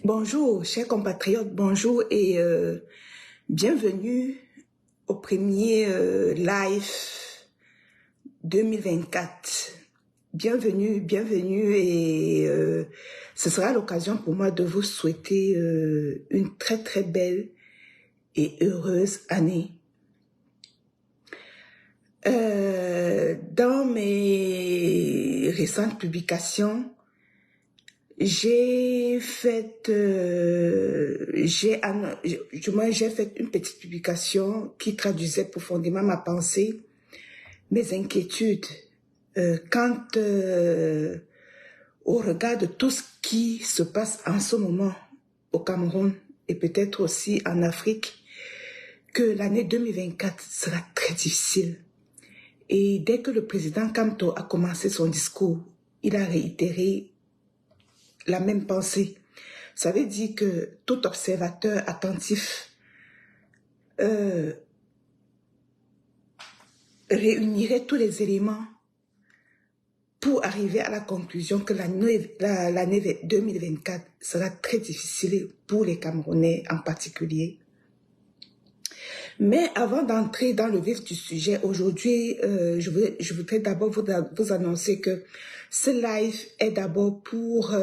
Bonjour, chers compatriotes, bonjour et bienvenue au premier live 2024. Bienvenue et ce sera l'occasion pour moi de vous souhaiter une très belle et heureuse année. Dans mes récentes publications, j'ai fait une petite publication qui traduisait profondément ma pensée, mes inquiétudes quant au regard de tout ce qui se passe en ce moment au Cameroun et peut-être aussi en Afrique, que l'année 2024 sera très difficile. Et dès que le président Kamto a commencé son discours, il a réitéré la même pensée. Ça veut dire que tout observateur attentif réunirait tous les éléments pour arriver à la conclusion que l'année 2024 sera très difficile pour les Camerounais en particulier. Mais avant d'entrer dans le vif du sujet, aujourd'hui, je voudrais d'abord vous annoncer que ce live est d'abord pour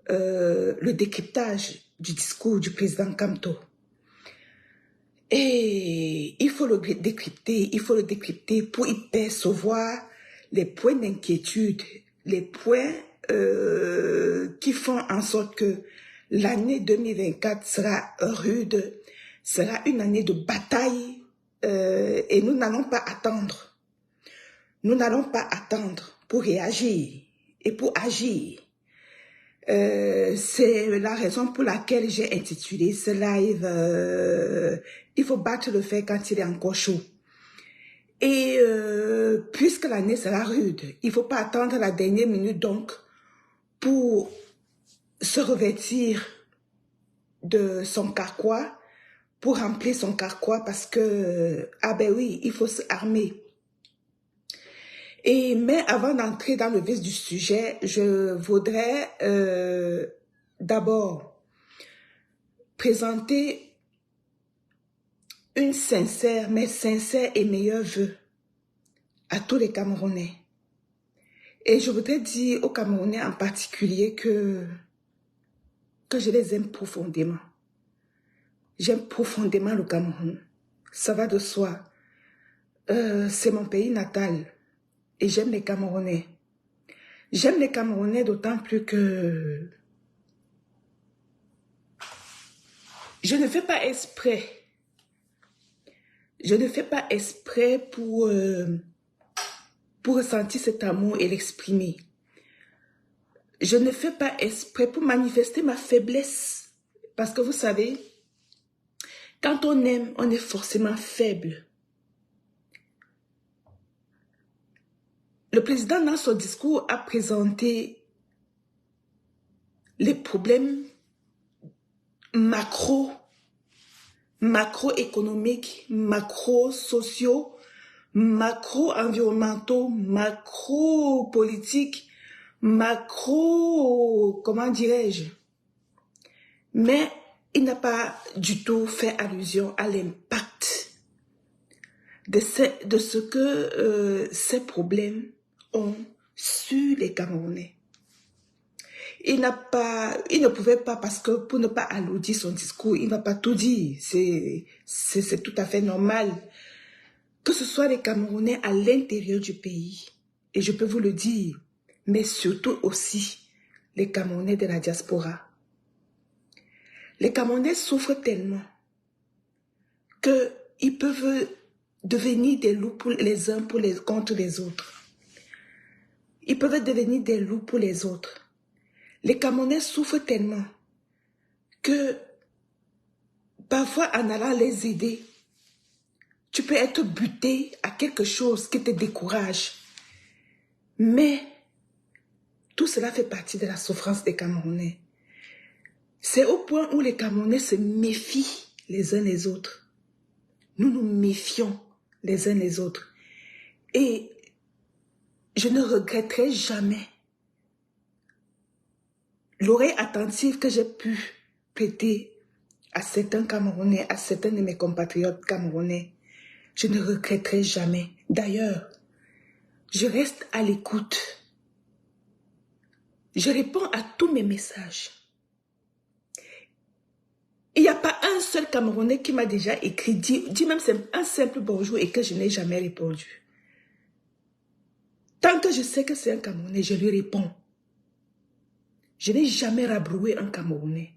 le décryptage du discours du président Kamto. Et il faut le décrypter pour y percevoir les points d'inquiétude, les points qui font en sorte que l'année 2024 sera rude, sera une année de bataille et nous n'allons pas attendre. Nous n'allons pas attendre pour réagir et pour agir. C'est la raison pour laquelle j'ai intitulé ce live il faut battre le fer quand il est encore chaud. Et puisque l'année sera rude, il ne faut pas attendre la dernière minute donc pour se revêtir de son carquois, pour remplir son carquois parce que, ah ben oui, il faut se armer. Mais avant d'entrer dans le vif du sujet, je voudrais d'abord présenter une sincère et meilleure vœu à tous les Camerounais. Et je voudrais dire aux Camerounais en particulier que je les aime profondément. J'aime profondément le Cameroun. Ça va de soi. C'est mon pays natal. Et j'aime les Camerounais. J'aime les Camerounais d'autant plus que je ne fais pas exprès. Je ne fais pas exprès pour ressentir cet amour et l'exprimer. Je ne fais pas exprès pour manifester ma faiblesse. Parce que vous savez, quand on aime, on est forcément faible. Le président, dans son discours, a présenté les problèmes macroéconomiques, macro-sociaux, macro-environnementaux, macro-politiques, comment dirais-je? Mais il n'a pas du tout fait allusion à l'impact de ce que ces problèmes ont sur les Camerounais. Il ne pouvait pas, parce que pour ne pas alourdir son discours, il ne va pas tout dire. C'est tout à fait normal. Que ce soit les Camerounais à l'intérieur du pays, et je peux vous le dire, mais surtout aussi les Camerounais de la diaspora. Les Camerounais souffrent tellement qu'ils peuvent devenir des loups pour les uns contre les autres. Ils peuvent devenir des loups pour les autres. Les Camerounais souffrent tellement que parfois en allant les aider, tu peux être buté à quelque chose qui te décourage. Mais tout cela fait partie de la souffrance des Camerounais. C'est au point où les Camerounais se méfient les uns les autres. Nous nous méfions les uns les autres. Et je ne regretterai jamais l'oreille attentive que j'ai pu prêter à certains Camerounais, à certains de mes compatriotes camerounais, je ne regretterai jamais. D'ailleurs, je reste à l'écoute. Je réponds à tous mes messages. Il n'y a pas un seul Camerounais qui m'a déjà écrit, dit même un simple bonjour et que je n'ai jamais répondu. Tant que je sais que c'est un Camerounais, je lui réponds. Je n'ai jamais rabroué un Camerounais.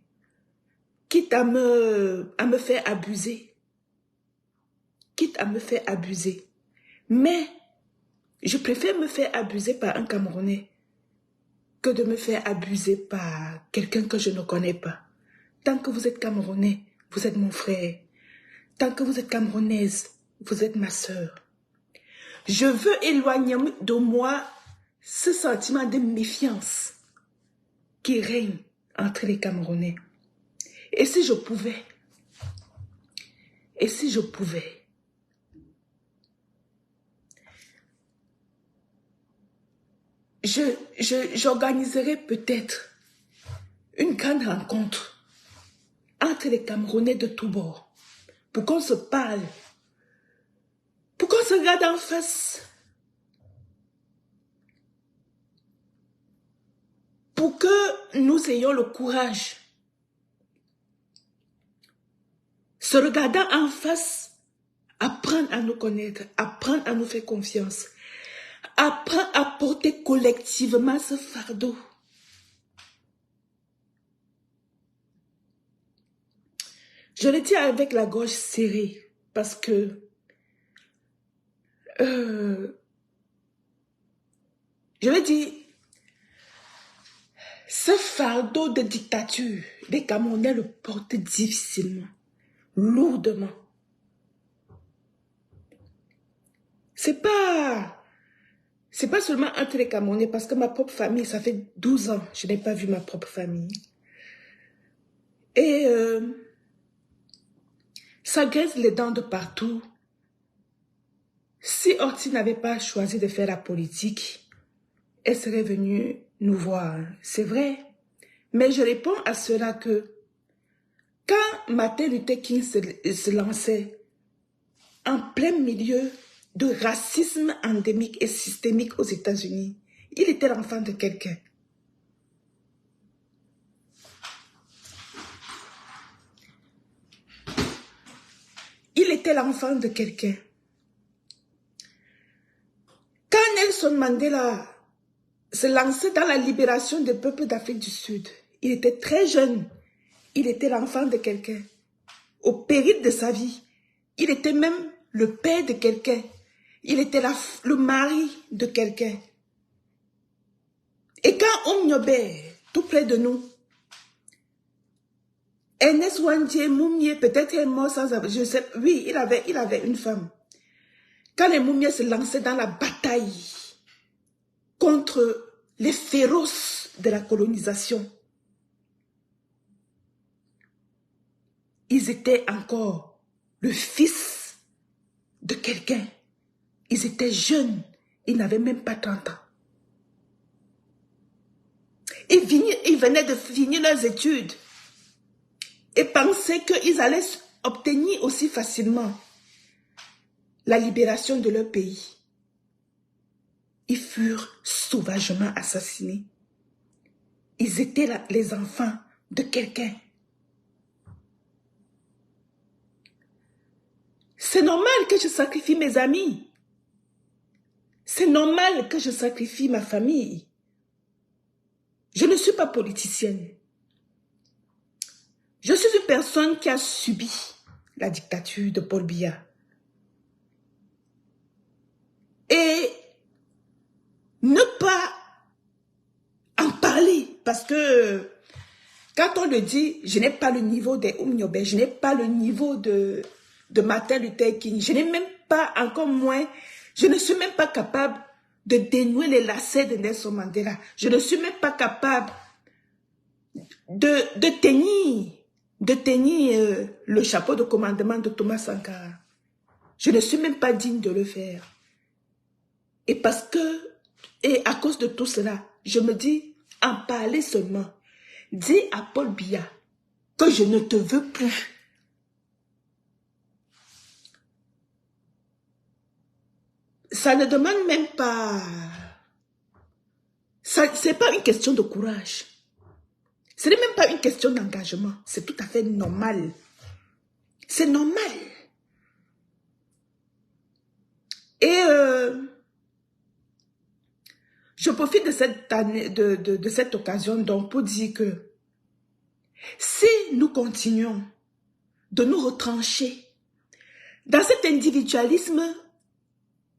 Quitte à me faire abuser. Quitte à me faire abuser. Mais je préfère me faire abuser par un Camerounais que de me faire abuser par quelqu'un que je ne connais pas. Tant que vous êtes Camerounais, vous êtes mon frère. Tant que vous êtes Camerounaise, vous êtes ma sœur. Je veux éloigner de moi ce sentiment de méfiance qui règne entre les Camerounais. Et si je pouvais, j'organiserais peut-être une grande rencontre entre les Camerounais de tous bords pour qu'on se parle, pour qu'on se regarde en face, pour que nous ayons le courage, se regardant en face, apprendre à nous connaître, apprendre à nous faire confiance, apprendre à porter collectivement ce fardeau. Je le dis avec la gorge serrée parce que je le dis, ce fardeau de dictature, les Camerounais le portent difficilement, lourdement. C'est pas seulement entre les Camerounais, parce que ma propre famille, ça fait 12 ans, je n'ai pas vu ma propre famille. Et ça graisse les dents de partout. Si Horty n'avait pas choisi de faire la politique, elle serait venue nous voir. C'est vrai. Mais je réponds à cela que quand Martin Luther King se lançait en plein milieu de racisme endémique et systémique aux États-Unis, il était l'enfant de quelqu'un. Il était l'enfant de quelqu'un. Quand Nelson Mandela se lançait dans la libération des peuples d'Afrique du Sud, il était très jeune. Il était l'enfant de quelqu'un. Au péril de sa vie, il était même le père de quelqu'un. Il était le mari de quelqu'un. Et quand Omniobé, tout près de nous, Ernest Ouandié Moumié, peut-être est mort sans avoir, je sais, oui, il avait une femme. Quand les Moumiés se lançaient dans la bataille contre les féroces de la colonisation, ils étaient encore le fils de quelqu'un. Ils étaient jeunes, ils n'avaient même pas 30 ans. Ils venaient de finir leurs études et pensaient qu'ils allaient obtenir aussi facilement la libération de leur pays. Ils furent sauvagement assassinés. Ils étaient les enfants de quelqu'un. C'est normal que je sacrifie mes amis. C'est normal que je sacrifie ma famille. Je ne suis pas politicienne. Je suis une personne qui a subi la dictature de Paul Biya. Et ne pas en parler, parce que quand on le dit, je n'ai pas le niveau des Omniobé, je n'ai pas le niveau de Martin Luther King, je n'ai même pas, encore moins, je ne suis même pas capable de dénouer les lacets de Nelson Mandela. Je ne suis même pas capable de tenir le chapeau de commandement de Thomas Sankara. Je ne suis même pas digne de le faire. Et à cause de tout cela, je me dis, en parler seulement. dis à Paul Biya que je ne te veux plus. Ça ne demande même pas... Ce n'est pas une question de courage. Ce n'est même pas une question d'engagement. C'est tout à fait normal. C'est normal. Et je profite de cette année, de cette occasion donc pour dire que si nous continuons de nous retrancher dans cet individualisme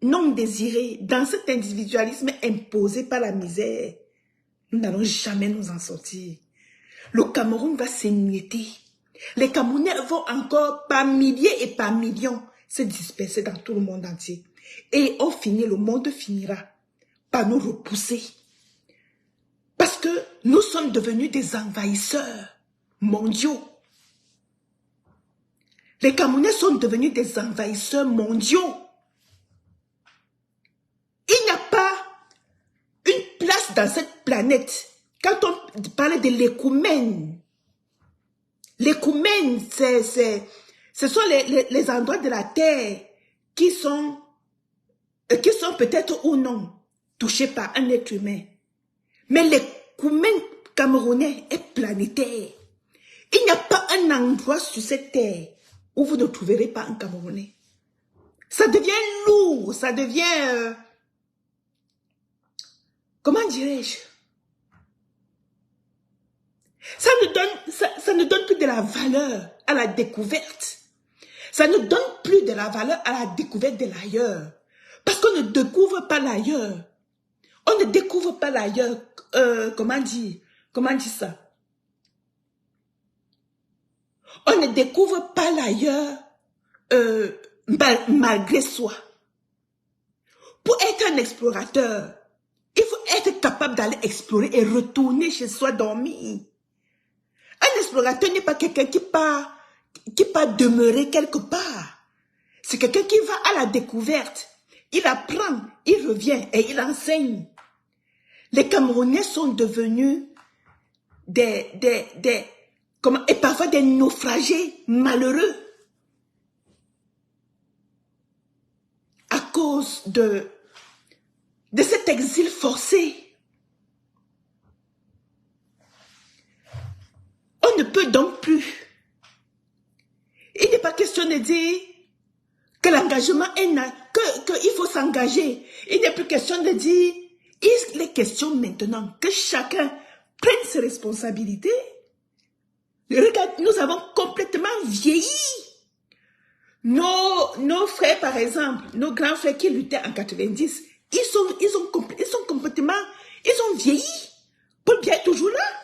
non désiré, dans cet individualisme imposé par la misère, nous n'allons jamais nous en sortir. Le Cameroun va s'émietter. Les Camerounais vont encore par milliers et par millions se disperser dans tout le monde entier. Et au final, le monde finira par nous repousser. Parce que nous sommes devenus des envahisseurs mondiaux. Les Camerounais sont devenus des envahisseurs mondiaux. Il n'y a pas une place dans cette planète. Quand on parle de l'écoumène, l'écoumène, ce sont les endroits de la terre qui sont peut-être ou non touchés par un être humain. Mais l'écoumène camerounais est planétaire. Il n'y a pas un endroit sur cette terre où vous ne trouverez pas un Camerounais. Ça devient lourd, ça devient... comment dirais-je? Ça ne donne plus de la valeur à la découverte. Ça ne donne plus de la valeur à la découverte de l'ailleurs. Parce qu'on ne découvre pas l'ailleurs. On ne découvre pas l'ailleurs. Comment dire ça? On ne découvre pas l'ailleurs malgré soi. Pour être un explorateur, il faut être capable d'aller explorer et retourner chez soi dormir. Un explorateur n'est pas quelqu'un qui part demeurer quelque part. C'est quelqu'un qui va à la découverte. Il apprend, il revient et il enseigne. Les Camerounais sont devenus et parfois des naufragés malheureux à cause de cet exil forcé. On ne peut donc plus. Il n'est pas question de dire que l'engagement est qu'il faut s'engager. Il n'est plus question de dire, il est question maintenant que chacun prenne ses responsabilités. Regarde, nous avons complètement vieilli. Nos frères, par exemple, nos grands frères qui luttaient en 90, ils ont vieilli. Paul Biya est toujours là.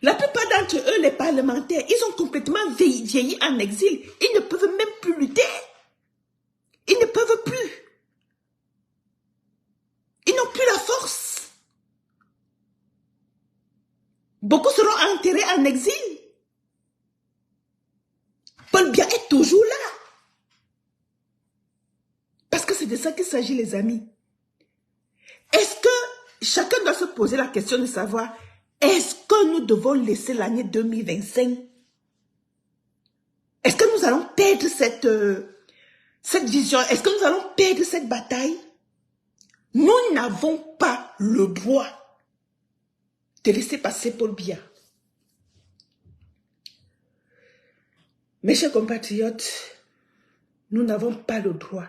La plupart d'entre eux, les parlementaires, ils ont complètement vieilli en exil. Ils ne peuvent même plus lutter. Ils ne peuvent plus. Ils n'ont plus la force. Beaucoup seront enterrés en exil. Paul Biya est toujours là. Parce que c'est de ça qu'il s'agit, les amis. Est-ce que chacun doit se poser la question de savoir, est-ce que nous devons laisser l'année 2025? Est-ce que nous allons perdre cette vision? Est-ce que nous allons perdre cette bataille? Nous n'avons pas le droit de laisser passer Paul Biya. Mes chers compatriotes, nous n'avons pas le droit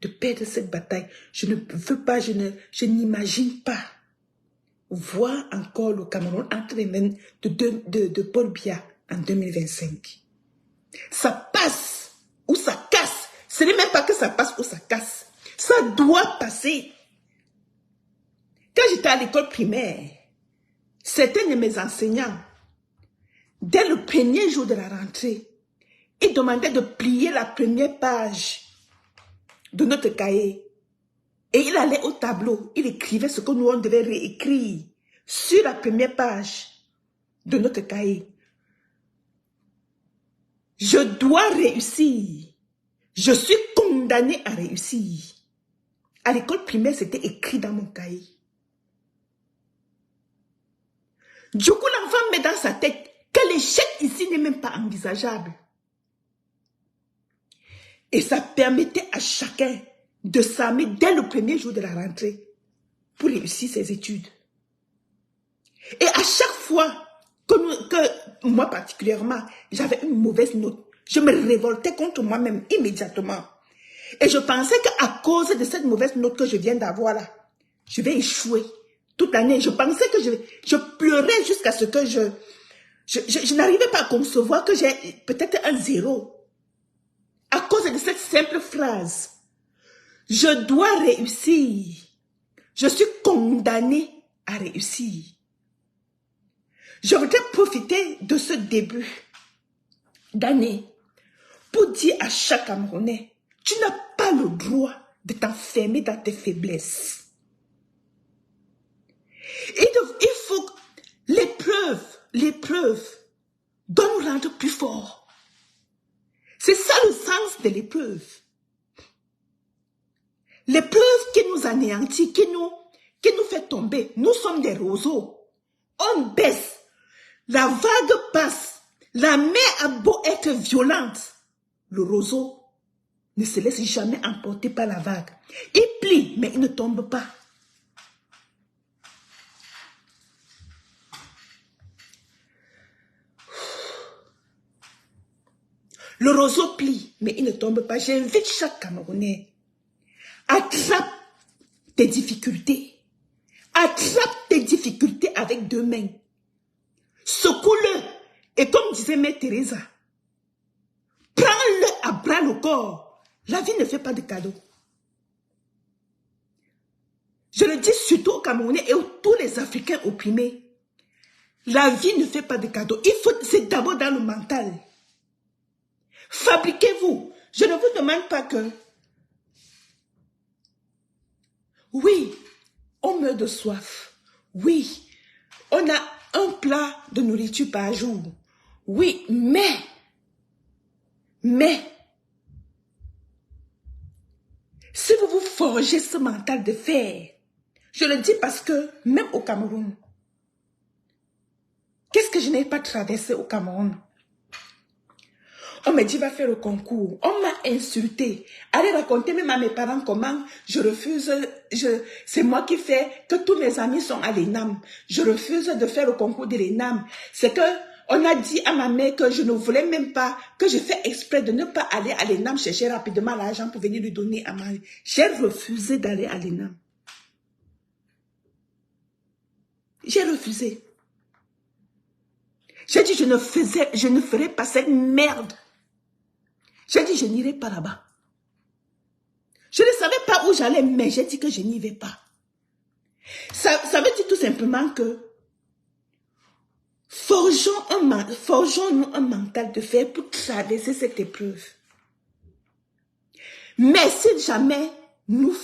de perdre cette bataille. Je ne veux pas, je n'imagine pas voir encore le Cameroun entre les mains de Paul Biya en 2025. Ça passe ou ça casse. Ce n'est même pas que ça passe ou ça casse. Ça doit passer. Quand j'étais à l'école primaire, certains de mes enseignants, dès le premier jour de la rentrée, ils demandaient de plier la première page de notre cahier. Et il allait au tableau, il écrivait ce que nous on devait réécrire sur la première page de notre cahier. Je dois réussir. Je suis condamné à réussir. À l'école primaire, c'était écrit dans mon cahier. Du coup, l'enfant met dans sa tête que l'échec ici n'est même pas envisageable. Et ça permettait à chacun de s'armer dès le premier jour de la rentrée pour réussir ses études. Et à chaque fois que moi particulièrement, j'avais une mauvaise note, je me révoltais contre moi-même immédiatement. Et je pensais qu'à cause de cette mauvaise note que je viens d'avoir là, je vais échouer toute l'année. Je pensais que je pleurais jusqu'à ce que je n'arrivais pas à concevoir que j'ai peut-être un 0. À cause de cette simple phrase, je dois réussir. Je suis condamnée à réussir. Je voudrais profiter de ce début d'année pour dire à chaque Camerounais, tu n'as pas le droit de t'enfermer dans tes faiblesses. Il faut l'épreuve doit nous rendre plus forts. C'est ça le sens de l'épreuve. L'épreuve qui nous anéantit, qui nous fait tomber. Nous sommes des roseaux. On baisse. La vague passe. La mer a beau être violente. Le roseau ne se laisse jamais emporter par la vague. Il plie, mais il ne tombe pas. Le roseau plie, mais il ne tombe pas. J'invite chaque Camerounais. Attrape tes difficultés. Attrape tes difficultés avec 2 mains. Secoue-le. Et comme disait Mère Teresa, prends-le à bras le corps. La vie ne fait pas de cadeaux. Je le dis surtout aux Camerounais et à tous les Africains opprimés. La vie ne fait pas de cadeaux. C'est d'abord dans le mental. Fabriquez-vous. Je ne vous demande pas que... Oui, on meurt de soif. Oui, on a un plat de nourriture par jour. Oui, mais, si vous vous forgez ce mental de fer, je le dis parce que même au Cameroun, qu'est-ce que je n'ai pas traversé au Cameroun? On m'a dit, va faire le concours. On m'a insulté. Allez raconter même à mes parents comment je refuse. C'est moi qui fais que tous mes amis sont à l'ENAM. Je refuse de faire le concours de l'ENAM. C'est que on a dit à ma mère que je ne voulais même pas, que je fais exprès de ne pas aller à l'ENAM chercher rapidement l'argent pour venir lui donner à ma mère. J'ai refusé d'aller à l'ENAM. J'ai refusé. J'ai dit, je ne ferai pas cette merde. J'ai dit, je n'irai pas là-bas. Je ne savais pas où j'allais, mais j'ai dit que je n'y vais pas. Ça veut dire tout simplement que forgeons-nous un mental de fer pour traverser cette épreuve. Mais si jamais nous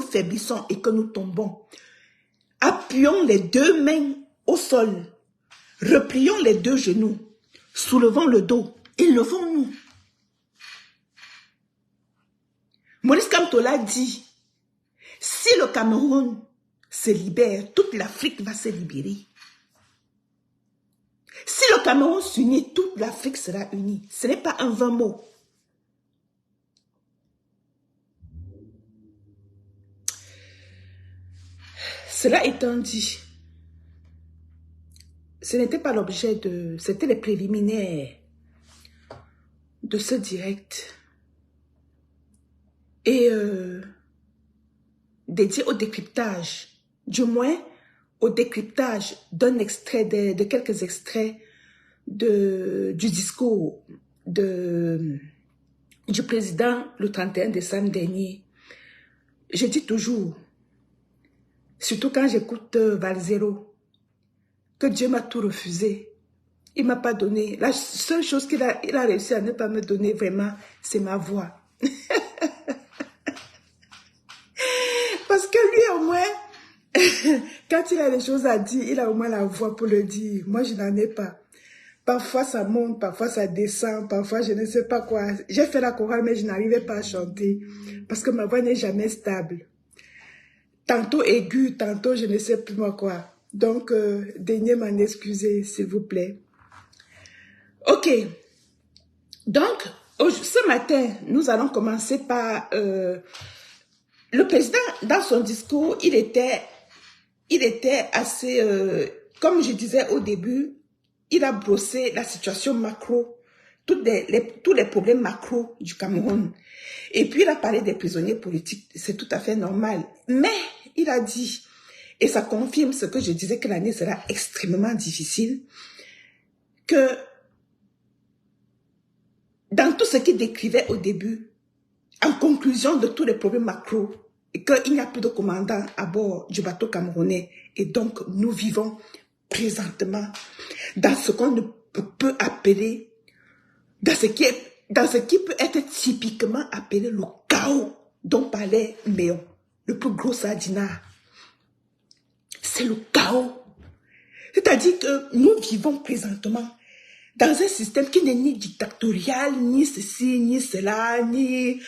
faiblissons et que nous tombons, appuyons les 2 mains au sol, replions les 2 genoux, soulevons le dos et levons-nous. Maurice Kamtola dit, si le Cameroun se libère, toute l'Afrique va se libérer. Si le Cameroun s'unit, toute l'Afrique sera unie. Ce n'est pas un vain mot. Cela étant dit, ce n'était pas l'objet de... C'était les préliminaires de ce direct. Et dédié au décryptage, du moins au décryptage d'un extrait, de quelques extraits du discours du président le 31 décembre dernier. Je dis toujours, surtout quand j'écoute Valzero, que Dieu m'a tout refusé. Il ne m'a pas donné. La seule chose qu'il a réussi à ne pas me donner vraiment, c'est ma voix. Parce que lui, au moins, quand il a des choses à dire, il a au moins la voix pour le dire. Moi, je n'en ai pas. Parfois, ça monte, parfois, ça descend, parfois, je ne sais pas quoi. J'ai fait la chorale, mais je n'arrivais pas à chanter. Parce que ma voix n'est jamais stable. Tantôt aiguë, tantôt, je ne sais plus moi quoi. Donc, daignez m'en excuser, s'il vous plaît. Ok. Donc, ce matin, nous allons commencer par... le président, dans son discours, il était assez... comme je disais au début, il a brossé la situation macro, tous les problèmes macro du Cameroun. Et puis, il a parlé des prisonniers politiques, c'est tout à fait normal. Mais, il a dit, et ça confirme ce que je disais, que l'année sera extrêmement difficile, que dans tout ce qu'il décrivait au début, en conclusion de tous les problèmes macro, et qu'il n'y a plus de commandant à bord du bateau camerounais, et donc nous vivons présentement dans ce qu'on peut appeler, dans ce qui peut être typiquement appelé le chaos dont parlait Méon, le plus gros sardinat. C'est le chaos. C'est-à-dire que nous vivons présentement dans un système qui n'est ni dictatorial, ni ceci, ni cela, ni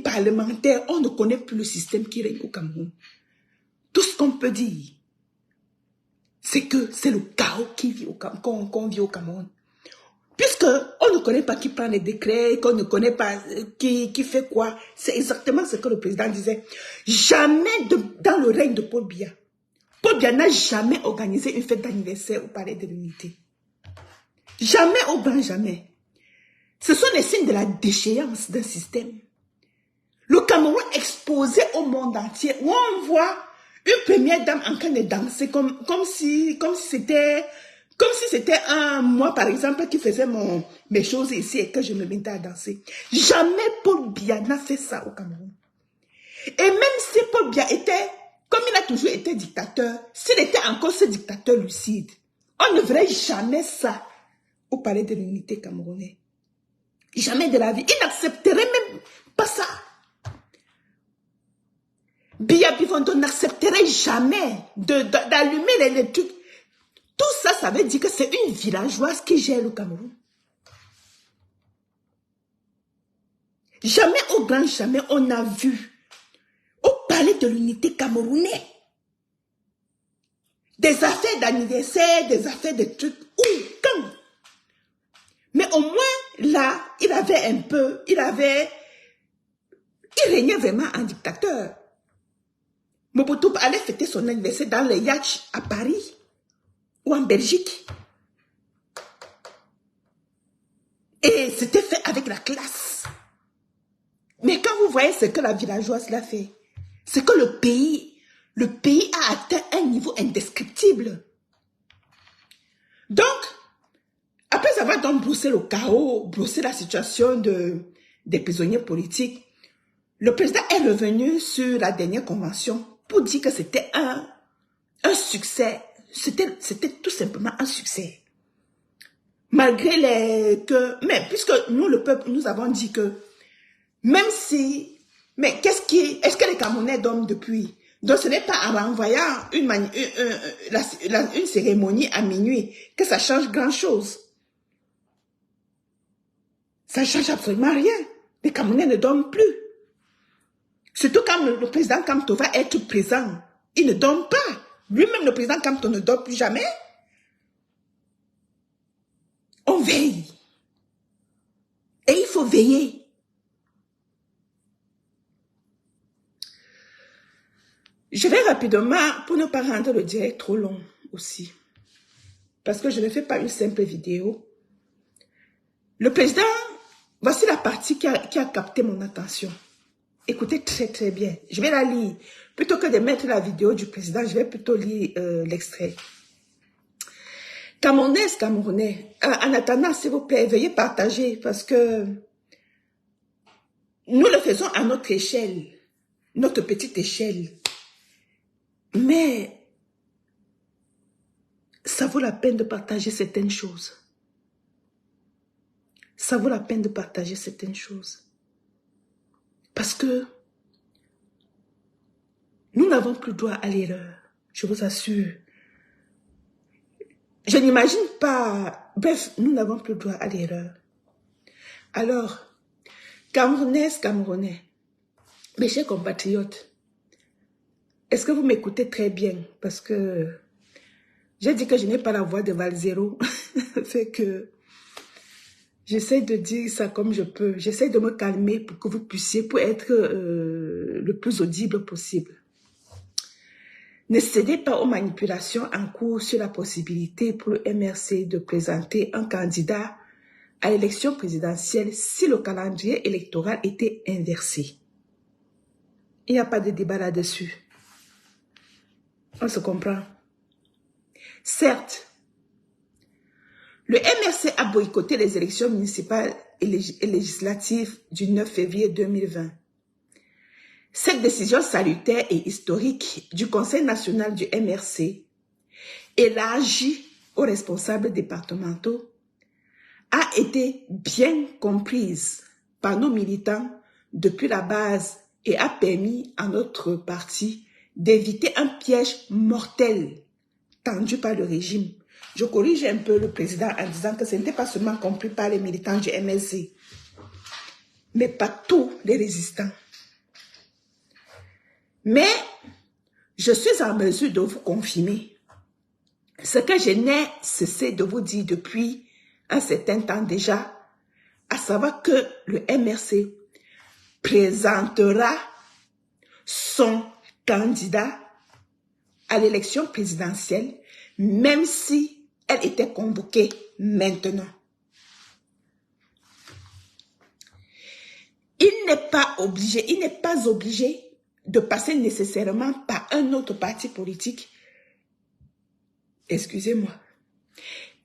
parlementaire. On ne connaît plus le système qui règne au Cameroun. Tout ce qu'on peut dire, c'est que c'est le chaos qu'on vit au Cameroun. Puisqu'on ne connaît pas qui prend les décrets, qu'on ne connaît pas qui fait quoi. C'est exactement ce que le président disait. Jamais dans le règne de Paul Biya n'a jamais organisé une fête d'anniversaire au Palais de l'Unité. Jamais au grand jamais. Ce sont les signes de la déchéance d'un système. Le Cameroun exposé au monde entier, où on voit une première dame en train de danser comme si c'était moi, par exemple, qui faisais mes choses ici et que je me mettais à danser. Jamais Paul Biya n'a fait ça au Cameroun. Et même si Paul Biya était, comme il a toujours été dictateur, s'il était encore ce dictateur lucide, on ne verrait jamais ça au Palais de l'Unité camerounais. Jamais de la vie. Il n'accepterait même pas ça. Biya Bifondo n'accepterait jamais d'allumer les trucs. Tout ça, ça veut dire que c'est une villageoise qui gère le Cameroun. Jamais au grand jamais on a vu au Palais de l'Unité camerounais des affaires d'anniversaire, des affaires de trucs. Quand. Mais au moins, là, il régnait vraiment en dictateur. Mobutu allait fêter son anniversaire dans les yachts à Paris ou en Belgique. Et c'était fait avec la classe. Mais quand vous voyez ce que la villageoise l'a fait, c'est que le pays a atteint un niveau indescriptible. Donc, après avoir donc brossé le chaos, brossé la situation des prisonniers politiques, le président est revenu sur la dernière convention pour dire que c'était un succès. C'était tout simplement un succès. Malgré mais puisque nous, le peuple, nous avons dit que même si... Mais est-ce que les Camerounais dorment depuis? Donc ce n'est pas en envoyant une cérémonie à minuit que ça change grand-chose. Ça ne change absolument rien. Les Camerounais ne dorment plus. Surtout quand le président Kamto va être présent. Il ne dort pas. Lui-même, le président Kamto ne dort plus jamais. On veille. Et il faut veiller. Je vais rapidement, pour ne pas rendre le direct trop long aussi. Parce que je ne fais pas une simple vidéo. Le président, voici la partie qui a capté mon attention. Écoutez très très bien. Je vais la lire. Plutôt que de mettre la vidéo du président, je vais plutôt lire l'extrait. Camerounais, en attendant, s'il vous plaît, veuillez partager parce que nous le faisons à notre échelle, notre petite échelle. Mais ça vaut la peine de partager certaines choses. Ça vaut la peine de partager certaines choses. Parce que nous n'avons plus droit à l'erreur, je vous assure. Je n'imagine pas... Bref, nous n'avons plus droit à l'erreur. Alors, Camerounais, mes chers compatriotes, est-ce que vous m'écoutez très bien? Parce que J'ai dit que je n'ai pas la voix de Valzero. Fait que j'essaie de dire ça comme je peux. J'essaie de me calmer pour que vous puissiez, pour être le plus audible possible. Ne cédez pas aux manipulations en cours sur la possibilité pour le MRC de présenter un candidat à l'élection présidentielle si le calendrier électoral était inversé. Il n'y a pas de débat là-dessus. On se comprend. Certes, le MRC a boycotté les élections municipales et législatives du 9 février 2020. Cette décision salutaire et historique du Conseil national du MRC, élargie aux responsables départementaux, a été bien comprise par nos militants depuis la base et a permis à notre parti d'éviter un piège mortel tendu par le régime. Je corrige un peu le président en disant que ce n'était pas seulement compris par les militants du MRC, mais par tous les résistants. Mais je suis en mesure de vous confirmer ce que je n'ai cessé de vous dire depuis un certain temps déjà, à savoir que le MRC présentera son candidat à l'élection présidentielle, même si elle était convoquée maintenant. Il n'est pas obligé de passer nécessairement par un autre parti politique. Excusez-moi.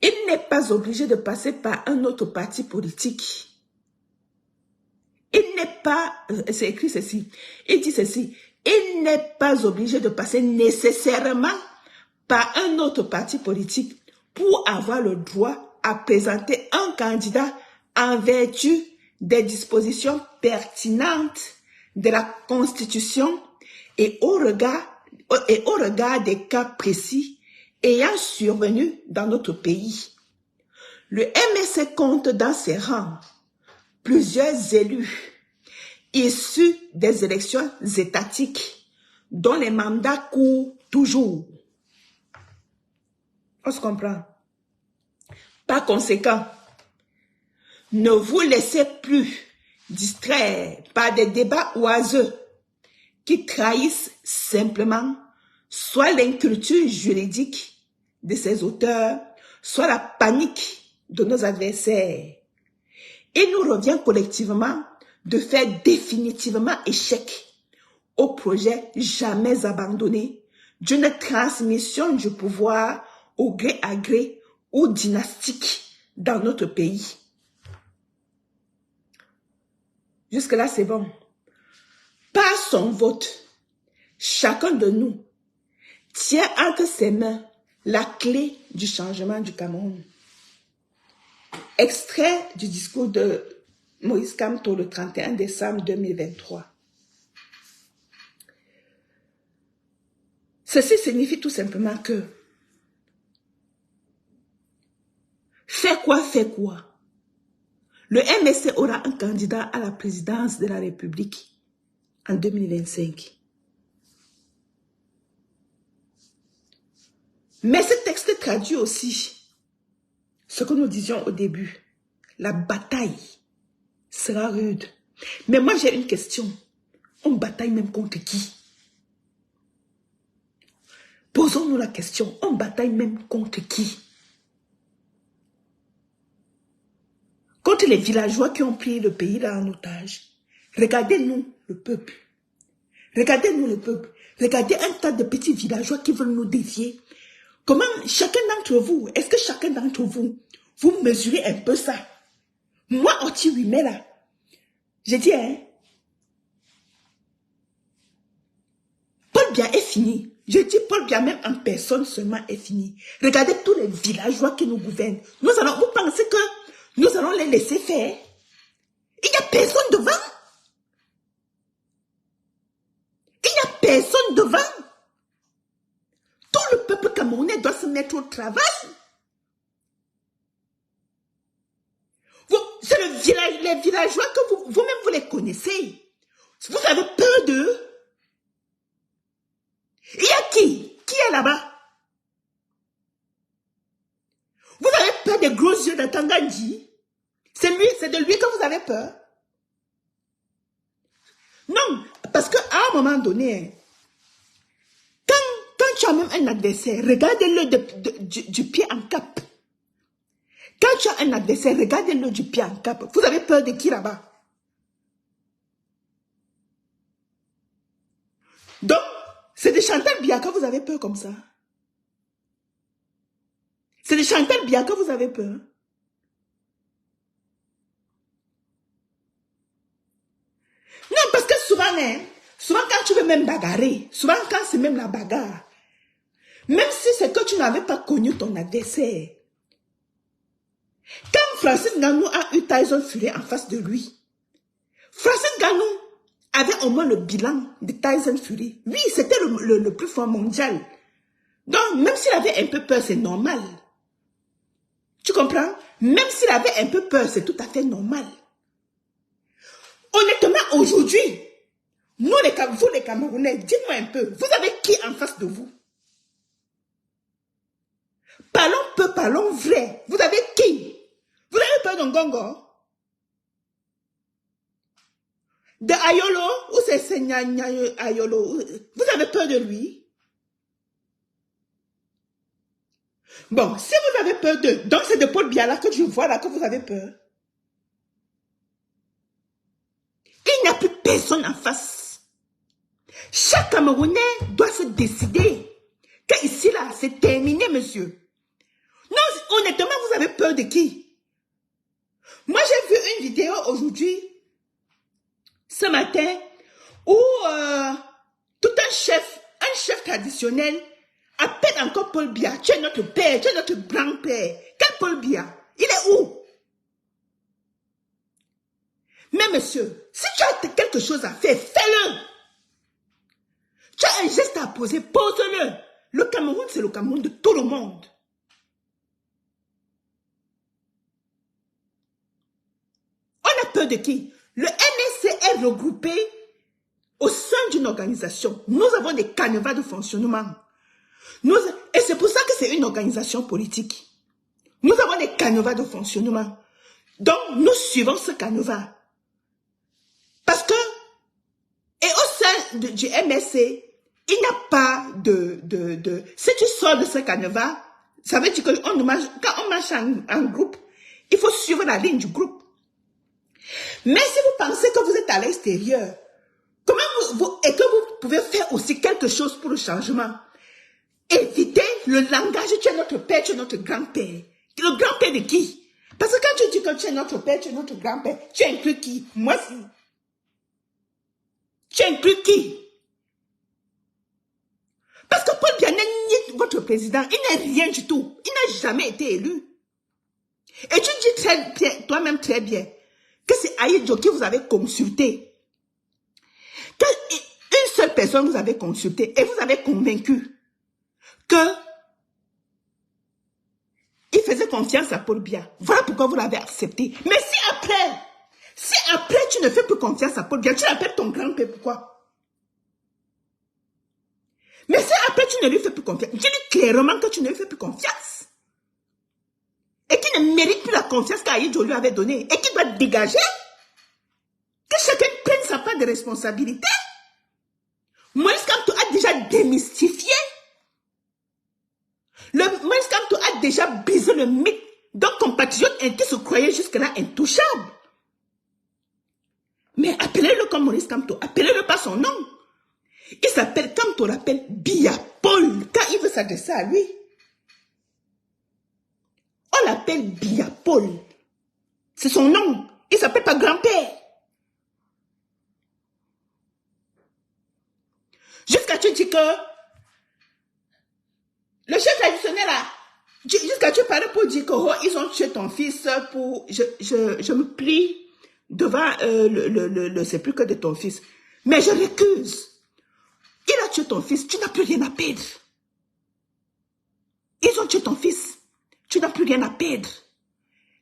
Il n'est pas obligé de passer par un autre parti politique. Il n'est pas, c'est écrit ceci, il dit ceci, il n'est pas obligé de passer nécessairement par un autre parti politique pour avoir le droit à présenter un candidat en vertu des dispositions pertinentes de la Constitution et au regard des cas précis ayant survenu dans notre pays. Le MRC compte dans ses rangs plusieurs élus issus des élections étatiques dont les mandats courent toujours. On se comprend? Par conséquent, ne vous laissez plus distraire par des débats oiseux qui trahissent simplement soit l'inculture juridique de ses auteurs, soit la panique de nos adversaires. Il nous revient collectivement de faire définitivement échec au projet jamais abandonné d'une transmission du pouvoir au gré à gré ou dynastique dans notre pays. Jusque-là, c'est bon. Par son vote, chacun de nous tient entre ses mains la clé du changement du Cameroun. Extrait du discours de Moïse Kamto le 31 décembre 2023. Ceci signifie tout simplement que fait quoi. Le MRC aura un candidat à la présidence de la République en 2025. Mais ce texte traduit aussi ce que nous disions au début. La bataille sera rude. Mais moi, j'ai une question. On bataille même contre qui? Posons-nous la question. On bataille même contre qui? Contre les villageois qui ont pris le pays là en otage. Regardez-nous, le peuple. Regardez-nous, le peuple. Regardez un tas de petits villageois qui veulent nous défier. Comment chacun d'entre vous, est-ce que chacun d'entre vous, vous mesurez un peu ça? Moi, Oti Wimé là, j'ai dit, hein, Paul Biya est fini. Je dis Paul Biya même en personne seulement est fini. Regardez tous les villageois qui nous gouvernent. Vous pensez que nous allons les laisser faire? Il n'y a personne devant. Il n'y a personne devant. Tout le peuple camerounais doit se mettre au travail. C'est les villageois que vous-même vous les connaissez. Vous avez peur d'eux. Il y a qui? Qui est là-bas? des gros yeux de Tangandji. C'est de lui que vous avez peur. Non, parce qu'à un moment donné, quand tu as même un adversaire, regardez-le du pied en cap. Quand tu as un adversaire, regardez-le du pied en cap. Vous avez peur de qui là-bas? Donc, c'est de Chantal Biya que vous avez peur comme ça. C'est de Chantal Biya que vous avez peur. Non, parce que souvent quand tu veux même bagarrer, souvent quand c'est même la bagarre, même si c'est que tu n'avais pas connu ton adversaire, quand Francis Ngannou a eu Tyson Fury en face de lui, Francis Ngannou avait au moins le bilan de Tyson Fury. Oui, c'était le plus fort mondial. Donc, même s'il avait un peu peur, c'est normal. Tu comprends? Même s'il avait un peu peur, c'est tout à fait normal. Honnêtement, aujourd'hui, vous les Camerounais, dites-moi un peu, vous avez qui en face de vous? Parlons peu, parlons vrai. Vous avez qui? Vous avez peur d'un Ngongo? De Ayolo? Ou c'est Senyanya Ayolo? Vous avez peur de lui? Bon, si vous avez peur de... Donc c'est de Paul Biya là que je vois là que vous avez peur. Il n'y a plus personne en face. Chaque Camerounais doit se décider que ici là, c'est terminé, monsieur. Non, honnêtement, vous avez peur de qui? Moi, j'ai vu une vidéo aujourd'hui, ce matin, où tout un chef traditionnel appelle encore Paul Biya. Tu es notre père, tu es notre grand-père. Quel Paul Biya? Il est où? Mais monsieur, si tu as quelque chose à faire, fais-le. Tu as un geste à poser, pose-le. Le Cameroun, c'est le Cameroun de tout le monde. On a peur de qui? Le MSC est regroupé au sein d'une organisation. Nous avons des canevas de fonctionnement. Et c'est pour ça que c'est une organisation politique. Nous avons des canevas de fonctionnement. Donc, nous suivons ce canevas. Parce que, et au sein du MSC, il n'y a pas si tu sors de ce canevas, ça veut dire que quand on marche en groupe, il faut suivre la ligne du groupe. Mais si vous pensez que vous êtes à l'extérieur, comment et que vous pouvez faire aussi quelque chose pour le changement, évitez le langage, tu es notre père, tu es notre grand-père. Le grand-père de qui? Parce que quand tu dis que tu es notre père, tu es notre grand-père, tu inclus qui? Moi si. Tu inclus qui? Parce que Paul Biya n'est votre président, il n'est rien du tout. Il n'a jamais été élu. Et tu dis toi-même très bien que c'est Aïdjo qui vous avez consulté. Qu'une seule personne vous avez consulté et vous avez convaincu que il faisait confiance à Paul Biya. Voilà pourquoi vous l'avez accepté. Mais si après tu ne fais plus confiance à Paul Biya, tu l'appelles ton grand-père, pourquoi? Mais si après tu ne lui fais plus confiance, dis-lui clairement que tu ne lui fais plus confiance. Et qu'il ne mérite plus la confiance qu'Aïdjo lui avait donnée. Et qu'il doit dégager. Que chacun prenne sa part de responsabilité. Moïse Kamto a déjà démystifié. Moïse Kamto a déjà brisé le mythe d'un compatriote qui se croyait jusque-là intouchable. Mais appelez-le comme Moïse Kamto. Appelez-le par son nom. Il s'appelle, comme on l'appelle, Biya Paul, quand il veut s'adresser à lui. On l'appelle Biya Paul. C'est son nom. Il ne s'appelle pas grand-père. Jusqu'à tu dis que le chef traditionnel là, jusqu'à tu parles pour dire que oh, ils ont tué ton fils pour... Je me plie devant c'est plus que de ton fils. Mais je récuse. Il a tué ton fils, tu n'as plus rien à perdre. Ils ont tué ton fils, tu n'as plus rien à perdre.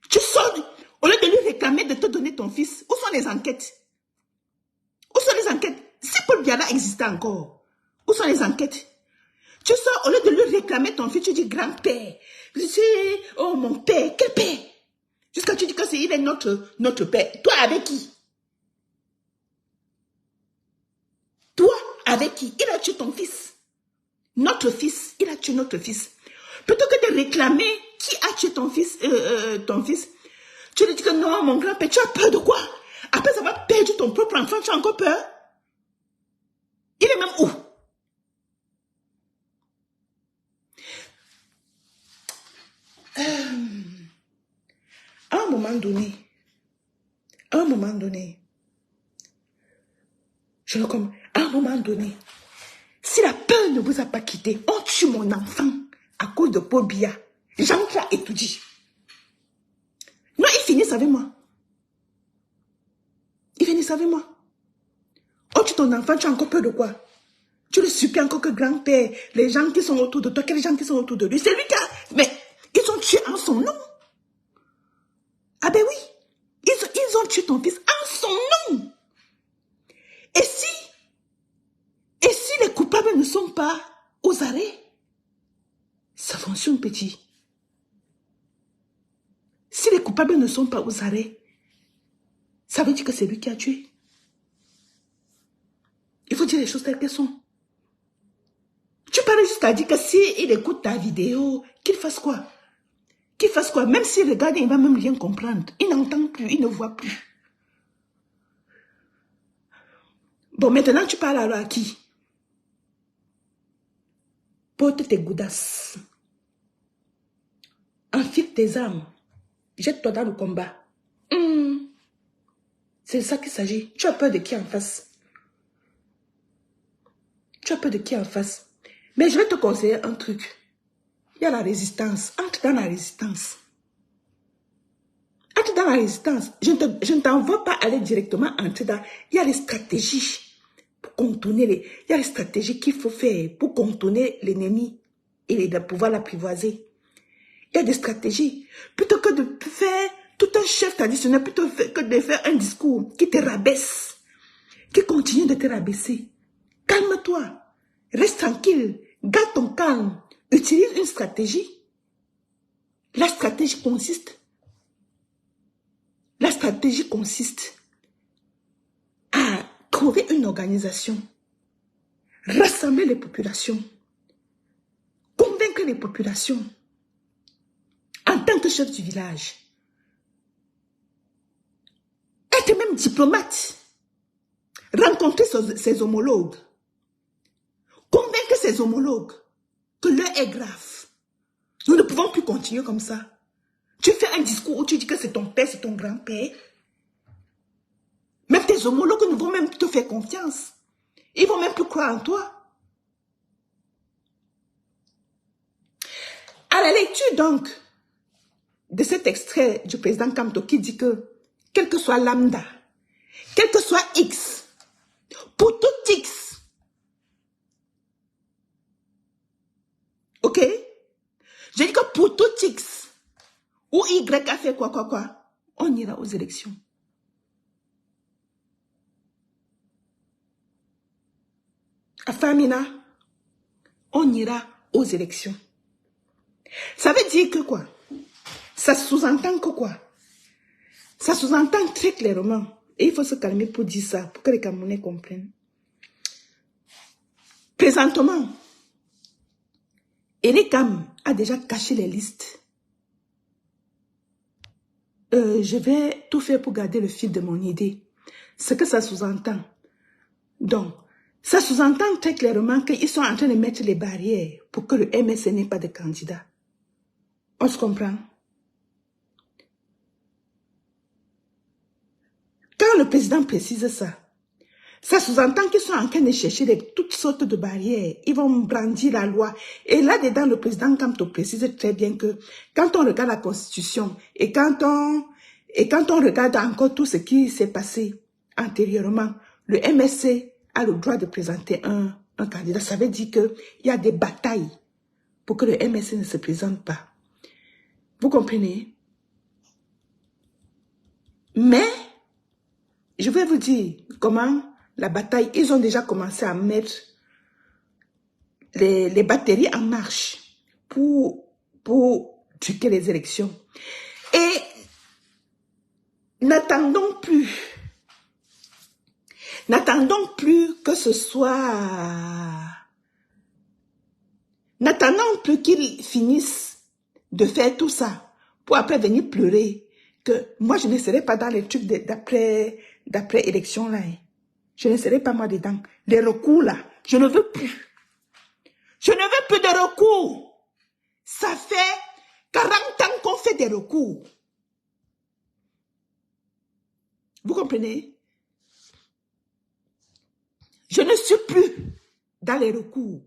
Tu sors, au lieu de lui réclamer de te donner ton fils, où sont les enquêtes? Où sont les enquêtes? Si Paul Biya existait encore, où sont les enquêtes? Tu Tu sors, au lieu de lui réclamer ton fils, tu dis grand-père. Tu dis, oh mon père, quel père? Jusqu'à tu dis que il est notre père. Toi, avec qui? Toi, avec qui? Il a tué ton fils. Notre fils, il a tué notre fils. Plutôt que de réclamer qui a tué ton fils, tu lui dis que non, mon grand-père, tu as peur de quoi? Après avoir perdu ton propre enfant, tu as encore peur? Il est même où? À un moment donné, je le comprends. À un moment donné, si la peur ne vous a pas quitté, on tue mon enfant à cause de Paul Biya. J'entre à étudier. Non, ils finissent avec moi. Ils finissent avec moi. On tue ton enfant, tu as encore peur de quoi? Tu le supplies encore que grand-père, les gens qui sont autour de toi, quels gens qui sont autour de lui, c'est lui qui a... Mais ils ont tué en son nom. Ah ben oui, ils ont tué ton fils en son nom. Et si les coupables ne sont pas aux arrêts, ça fonctionne, petit. Si les coupables ne sont pas aux arrêts, ça veut dire que c'est lui qui a tué. Il faut dire les choses telles qu'elles sont. Tu parles juste à dire que s'il écoute ta vidéo, qu'il fasse quoi? Qu'il fasse quoi? Même s'il regarde, il ne va même rien comprendre. Il n'entend plus, il ne voit plus. Bon, maintenant, tu parles alors à qui? Porte tes goudasses. Enfile tes armes. Jette-toi dans le combat. C'est de ça qu'il s'agit. Tu as peur de qui en face? Tu as peur de qui en face? Mais je vais te conseiller un truc. Il y a la résistance. Entre dans la résistance. Entre dans la résistance. Je ne t'envoie pas aller directement entrer dans... Il y a les stratégies pour contourner il y a les stratégies qu'il faut faire pour contourner l'ennemi et de pouvoir l'apprivoiser. Il y a des stratégies. Plutôt que de faire tout un chef traditionnel, plutôt que de faire un discours qui te rabaisse, qui continue de te rabaisser. Calme-toi. Reste tranquille. Garde ton calme. Utilise une stratégie. La stratégie consiste à trouver une organisation, rassembler les populations, convaincre les populations en tant que chef du village, être même diplomate, rencontrer ses homologues, convaincre ses homologues que l'heure est grave. Nous ne pouvons plus continuer comme ça. Tu fais un discours où tu dis que c'est ton père, c'est ton grand-père. Même tes homologues ne vont même plus te faire confiance. Ils ne vont même plus croire en toi. À la lecture donc de cet extrait du président Kamto qui dit que quel que soit lambda, quel que soit X, pour tout X, ok? Je dis que pour tout X, ou Y a fait quoi, on ira aux élections. À Famina, on ira aux élections. Ça veut dire que quoi? Ça sous-entend que quoi? Ça sous-entend très clairement. Et il faut se calmer pour dire ça, pour que les Camerounais comprennent. Présentement, Erekam a déjà caché les listes. Je vais tout faire pour garder le fil de mon idée. Ce que ça sous-entend. Donc, ça sous-entend très clairement qu'ils sont en train de mettre les barrières pour que le MSC n'ait pas de candidat. On se comprend? Quand le président précise ça, ça sous-entend qu'ils sont en train de chercher toutes sortes de barrières. Ils vont brandir la loi. Et là-dedans, le président Kamto précise très bien que quand on regarde la Constitution et quand on regarde encore tout ce qui s'est passé antérieurement, le MSC a le droit de présenter un candidat. Ça veut dire qu'il y a des batailles pour que le MSC ne se présente pas. Vous comprenez? Mais, je vais vous dire comment la bataille, ils ont déjà commencé à mettre les batteries en marche pour truquer les élections. Et n'attendons plus que ce soit... N'attendons plus qu'ils finissent de faire tout ça pour après venir pleurer que moi, je ne serai pas dans les trucs d'après élection là. Hein. Je ne serai pas moi dedans. Les recours là, je ne veux plus. Je ne veux plus de recours. Ça fait 40 ans qu'on fait des recours. Vous comprenez? Je ne suis plus dans les recours.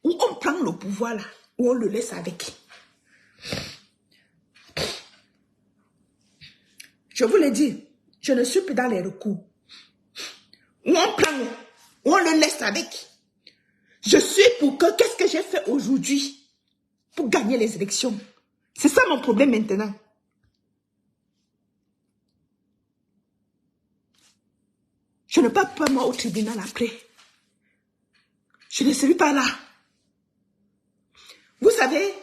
Où on prend le pouvoir là, où on le laisse avec. Je vous l'ai dit, je ne suis plus dans les recours. Où on prend, où on le laisse avec. Je suis pour que, qu'est-ce que j'ai fait aujourd'hui pour gagner les élections? C'est ça mon problème maintenant. Je ne pars pas moi au tribunal après. Je ne suis pas là. Vous savez,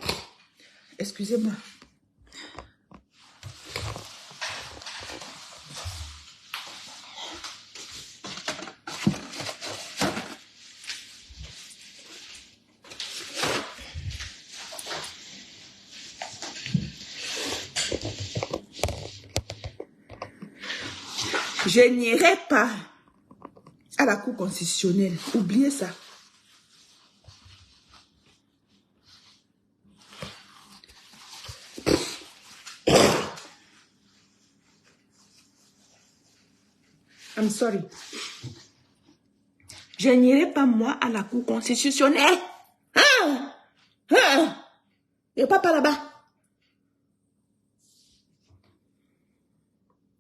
excusez-moi. Je n'irai pas à la Cour constitutionnelle. Oubliez ça. I'm sorry. Je n'irai pas, moi, à la Cour constitutionnelle. Il n'y a pas là-bas.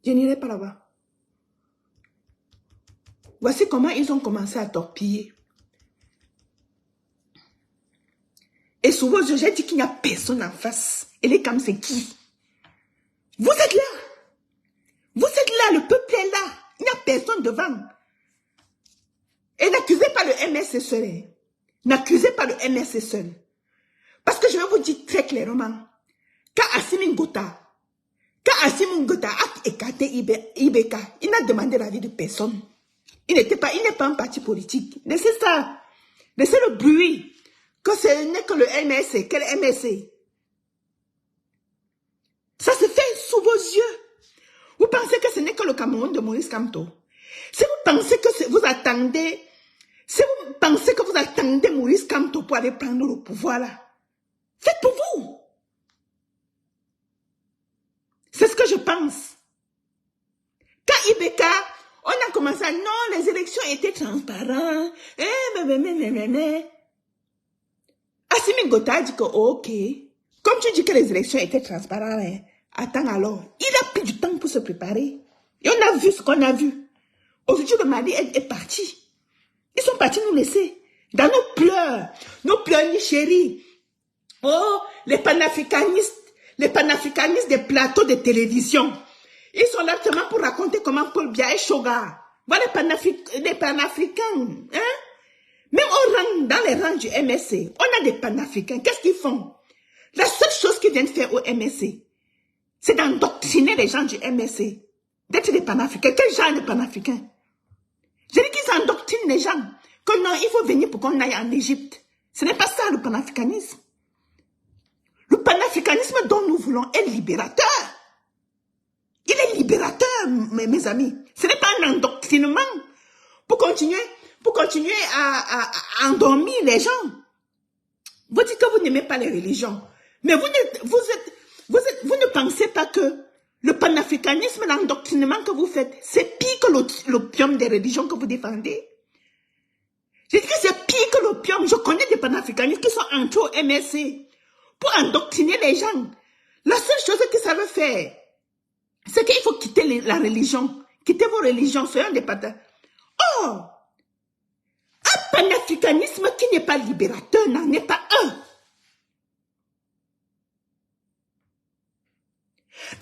Je n'irai pas là-bas. Voici comment ils ont commencé à torpiller. Et souvent, j'ai dit qu'il n'y a personne en face. Et les cams, c'est qui? Vous êtes là. Vous êtes là, le peuple est là. Il n'y a personne devant. Et n'accusez pas le MSC seul. N'accusez pas le MSC seul. Parce que je vais vous dire très clairement, quand Assimi Ngota a écarté Ibeka, il n'a demandé l'avis de personne. Il n'est pas un parti politique. Laissez ça. Laissez le bruit. Que ce n'est que le MSC. Quel MSC? Ça se fait sous vos yeux. Vous pensez que ce n'est que le Cameroun de Maurice Kamto? Si vous pensez que vous attendez Maurice Kamto pour aller prendre le pouvoir là, faites pour vous. C'est ce que je pense. Quand Ibeka, on a commencé à non, les élections étaient transparentes. Assimi Ngota a dit que ok, comme tu dis que les élections étaient transparentes, hein, attends alors, il a pris du temps pour se préparer. Et on a vu ce qu'on a vu. Aujourd'hui, le Mali est parti. Ils sont partis nous laisser. Dans nos pleurs ni chéris. Oh, les panafricanistes des plateaux de télévision. Ils sont là seulement pour raconter comment Paul Biya est Shoga. Voilà les panafricains. Hein? Même dans les rangs du MSC, on a des panafricains. Qu'est-ce qu'ils font? La seule chose qu'ils viennent faire au MSC, c'est d'endoctriner les gens du MSC. D'être des panafricains. Quel genre de panafricains? J'ai dit qu'ils endoctrinent les gens. Que non, il faut venir pour qu'on aille en Égypte. Ce n'est pas ça le panafricanisme. Le panafricanisme dont nous voulons est libérateur. Il est libérateur, mes amis. Ce n'est pas un endoctrinement pour continuer à endormir les gens. Vous dites que vous n'aimez pas les religions. Mais vous ne pensez pas que le panafricanisme, l'endoctrinement que vous faites, c'est pire que l'opium des religions que vous défendez. J'ai dit que c'est pire que l'opium. Je connais des panafricanistes qui sont entrés au MSC pour endoctriner les gens. La seule chose qu'ils savent faire, c'est qu'il faut quitter la religion. Quittez vos religions, soyons des patins. Oh! Un panafricanisme qui n'est pas libérateur n'en est pas un.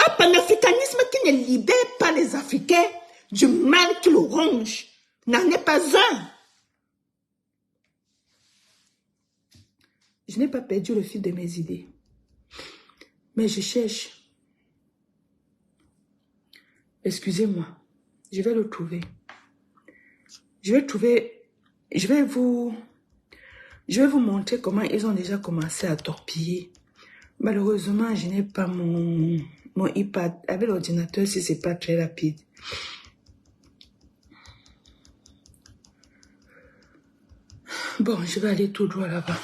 Un panafricanisme qui ne libère pas les Africains du mal qui le ronge n'en est pas un. Je n'ai pas perdu le fil de mes idées. Mais je cherche. Excusez-moi. Je vais le trouver. Je vais vous montrer comment ils ont déjà commencé à torpiller. Malheureusement, je n'ai pas mon iPad. Avec l'ordinateur, si c'est pas très rapide. Bon, je vais aller tout droit là-bas.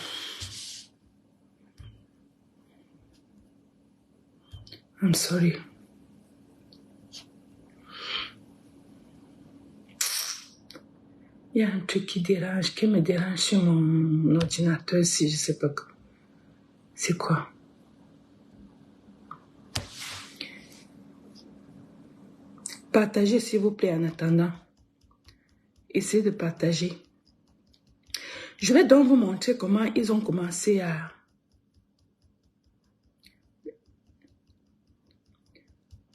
I'm sorry. Il y a un truc qui me dérange sur mon ordinateur, si je sais pas. C'est quoi? Partagez, s'il vous plaît, en attendant. Essayez de partager. Je vais donc vous montrer comment ils ont commencé à...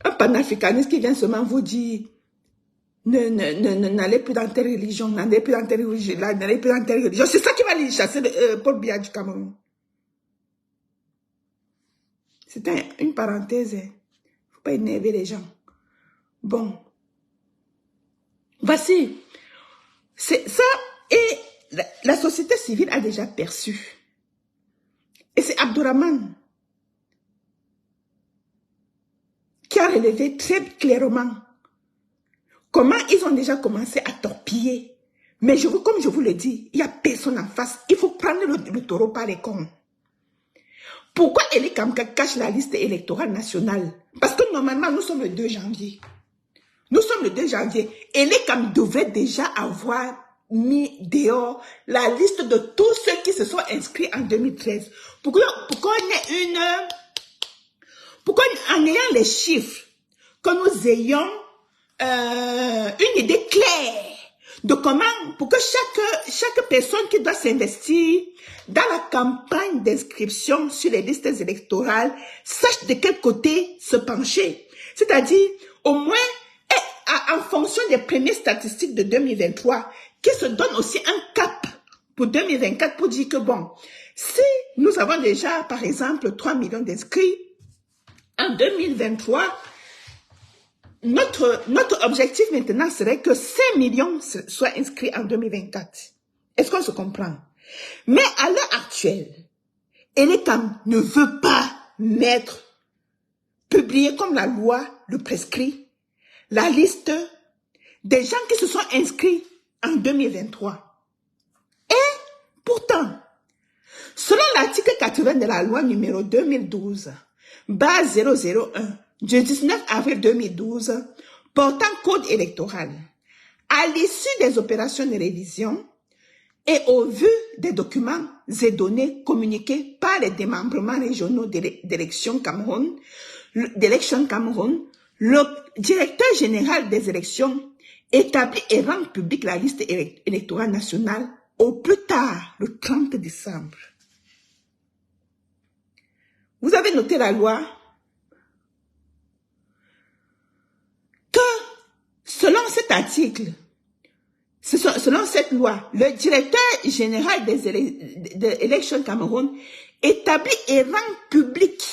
Un panafricaniste qui vient seulement vous dire n'allez plus dans telle religion, n'allez plus dans telle religion, n'allez plus dans telle religion. C'est ça qui va aller chasser Paul Biya du Cameroun. C'était une parenthèse. Il ne faut pas énerver les gens. Bon. Voici. C'est ça. Et la société civile a déjà perçu. Et c'est Abdourahmane qui a relevé très clairement comment ils ont déjà commencé à torpiller. Mais comme je vous le dis, il n'y a personne en face. Il faut prendre le taureau par les cornes. Pourquoi Eli Kamka cache la liste électorale nationale? Parce que normalement, nous sommes le 2 janvier. Nous sommes le 2 janvier. Eli Kam devrait déjà avoir mis dehors la liste de tous ceux qui se sont inscrits en 2013. Pourquoi en ayant les chiffres, que nous ayons une idée claire de comment, pour que chaque personne qui doit s'investir dans la campagne d'inscription sur les listes électorales sache de quel côté se pencher. C'est-à-dire, au moins, en fonction des premières statistiques de 2023, qui se donne aussi un cap pour 2024 pour dire que bon, si nous avons déjà, par exemple, 3 millions d'inscrits, en 2023, notre objectif maintenant serait que 5 millions soient inscrits en 2024. Est-ce qu'on se comprend? Mais à l'heure actuelle, Eli Kam ne veut pas publier comme la loi le prescrit, la liste des gens qui se sont inscrits en 2023. Et pourtant, selon l'article 80 de la loi numéro 2012, base 001, du 19 avril 2012, portant code électoral, à l'issue des opérations de révision et au vu des documents et données communiqués par les démembrements régionaux d'élections Cameroun, le directeur général des élections établit et rend publique la liste électorale nationale au plus tard le 30 décembre. Vous avez noté la loi que selon cet article, selon cette loi, le directeur général des élections Cameroun établit et rend public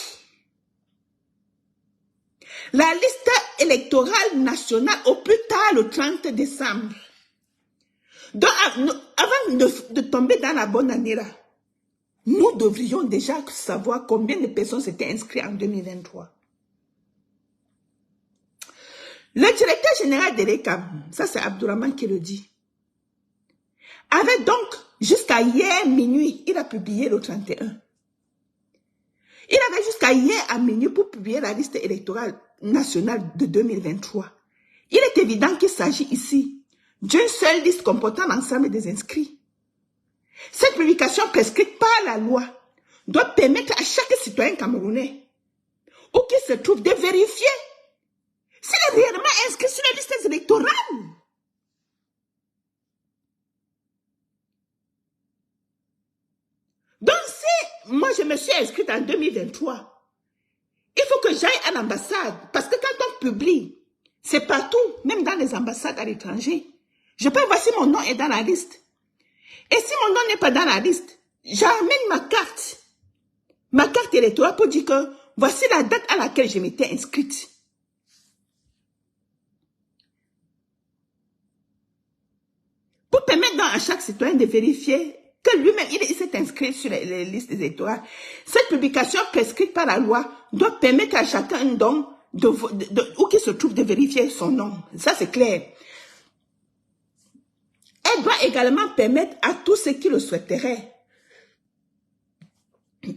la liste électorale nationale au plus tard le 30 décembre. Donc, avant de tomber dans la bonne année là, nous devrions déjà savoir combien de personnes s'étaient inscrites en 2023. Le directeur général de l'ECAM, ça c'est Abdourahmane qui le dit, avait donc jusqu'à hier minuit, il a publié le 31. Il avait jusqu'à hier à minuit pour publier la liste électorale nationale de 2023. Il est évident qu'il s'agit ici d'une seule liste comportant l'ensemble des inscrits. Cette publication prescrite par la loi doit permettre à chaque citoyen camerounais ou qui se trouve de vérifier s'il est réellement inscrit sur les listes électorales. Donc si moi je me suis inscrite en 2023, il faut que j'aille à l'ambassade parce que quand on publie, c'est partout, même dans les ambassades à l'étranger. Je peux voir si mon nom est dans la liste. Et si mon nom n'est pas dans la liste, j'amène ma carte. électoral pour dire que voici la date à laquelle je m'étais inscrite. Pour permettre à chaque citoyen de vérifier que lui-même, il s'est inscrit sur les listes électorales. Cette publication prescrite par la loi doit permettre à chacun donc où qu'il se trouve de vérifier son nom. Ça, c'est clair. Elle doit également permettre à tous ceux qui le souhaiteraient,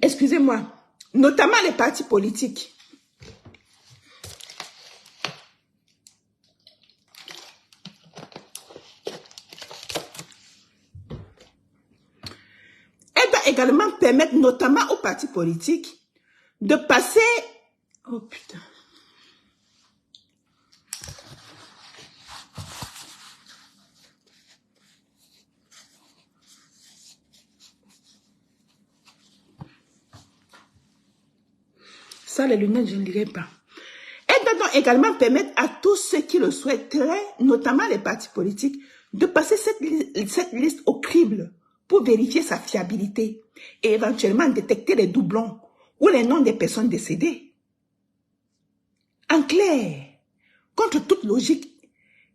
excusez-moi, notamment les partis politiques, elle doit également permettre notamment aux partis politiques de passer... Oh putain. Ça, les lunettes, je ne lirai pas. Elle doit donc également permettre à tous ceux qui le souhaiteraient, notamment les partis politiques, de passer cette liste au crible pour vérifier sa fiabilité et éventuellement détecter les doublons ou les noms des personnes décédées. En clair, contre toute logique,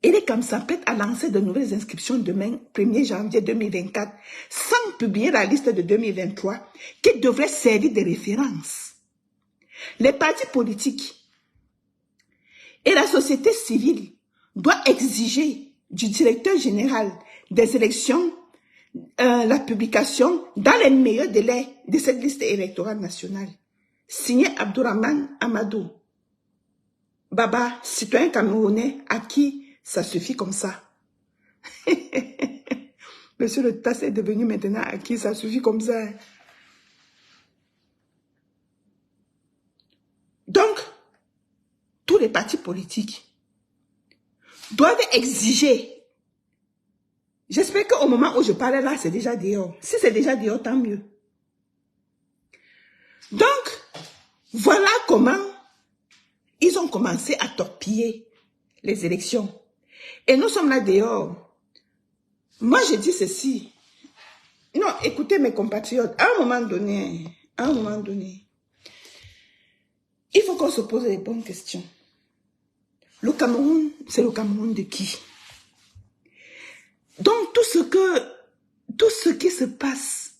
il est comme s'apprête à lancer de nouvelles inscriptions demain, 1er janvier 2024, sans publier la liste de 2023 qui devrait servir de référence. Les partis politiques et la société civile doivent exiger du directeur général des élections la publication dans les meilleurs délais de cette liste électorale nationale. Signé Abdourahmane Amadou Baba, citoyen camerounais à qui ça suffit comme ça. Monsieur le TAS est devenu maintenant à qui ça suffit comme ça. Donc, tous les partis politiques doivent exiger. J'espère qu'au moment où je parlais là, c'est déjà dehors. Si c'est déjà dehors, tant mieux. Donc, voilà comment ils ont commencé à torpiller les élections. Et nous sommes là dehors. Moi, je dis ceci. Non, écoutez mes compatriotes, à un moment donné, il faut qu'on se pose les bonnes questions. Le Cameroun, c'est le Cameroun de qui? Donc, tout ce qui se passe,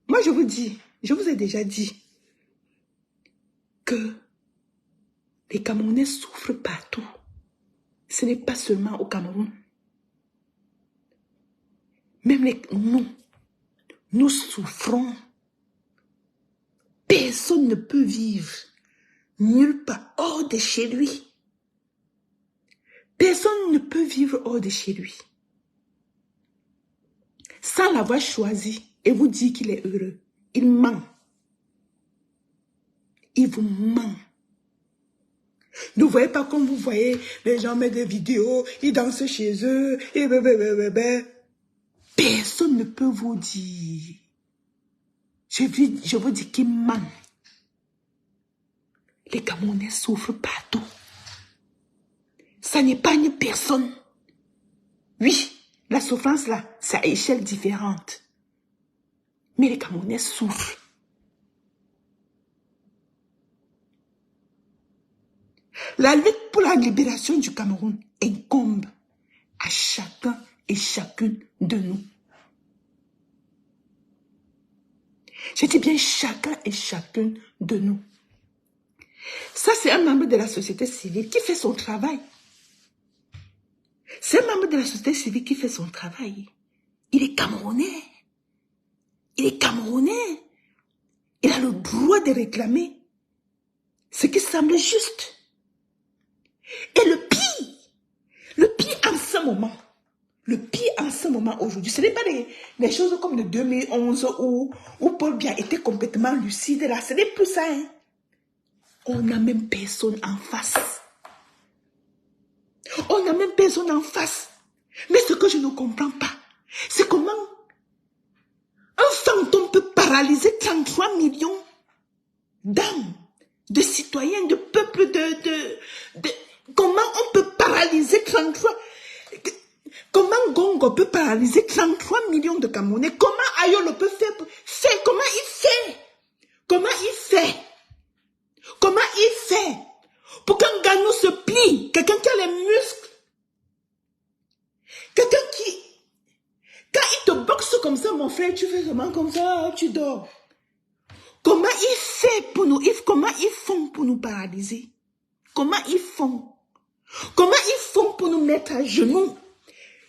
moi je vous dis, je vous ai déjà dit que les Camerounais souffrent partout. Ce n'est pas seulement au Cameroun. Même nous souffrons. Personne ne peut vivre nulle part hors de chez lui. Personne ne peut vivre hors de chez lui sans l'avoir choisi et vous dire qu'il est heureux. Il ment. Il vous ment. Ne voyez pas comme vous voyez, les gens mettent des vidéos, ils dansent chez eux, et personne ne peut vous dire. Je vous dis qu'il ment. Les Camerounais souffrent partout. Ça n'épargne personne. Oui, la souffrance là, c'est à échelle différente. Mais les Camerounais souffrent. La lutte pour la libération du Cameroun incombe à chacun et chacune de nous. Je dis bien chacun et chacune de nous. Ça, c'est un membre de la société civile qui fait son travail. C'est un membre de la société civile qui fait son travail. Il est Camerounais. Il est Camerounais. Il a le droit de réclamer ce qui semble juste. Et le pire en ce moment aujourd'hui, ce n'est pas des choses comme de 2011 où Paul Biya était complètement lucide là, ce n'est plus ça. Hein. On n'a même personne en face. On n'a même personne en face. Mais ce que je ne comprends pas, c'est comment un fantôme peut paralyser 33 millions d'âmes, de citoyens, de peuples, comment on peut paralyser 33... Comment Gongo peut paralyser 33 millions de Camerounais? Comment Ayolo peut faire? Comment il fait? Comment il fait? toi, mon frère, tu fais vraiment comme ça, tu dors. Comment ils font pour nous, comment ils font pour nous paralyser? Comment ils font? Comment ils font pour nous mettre à genoux?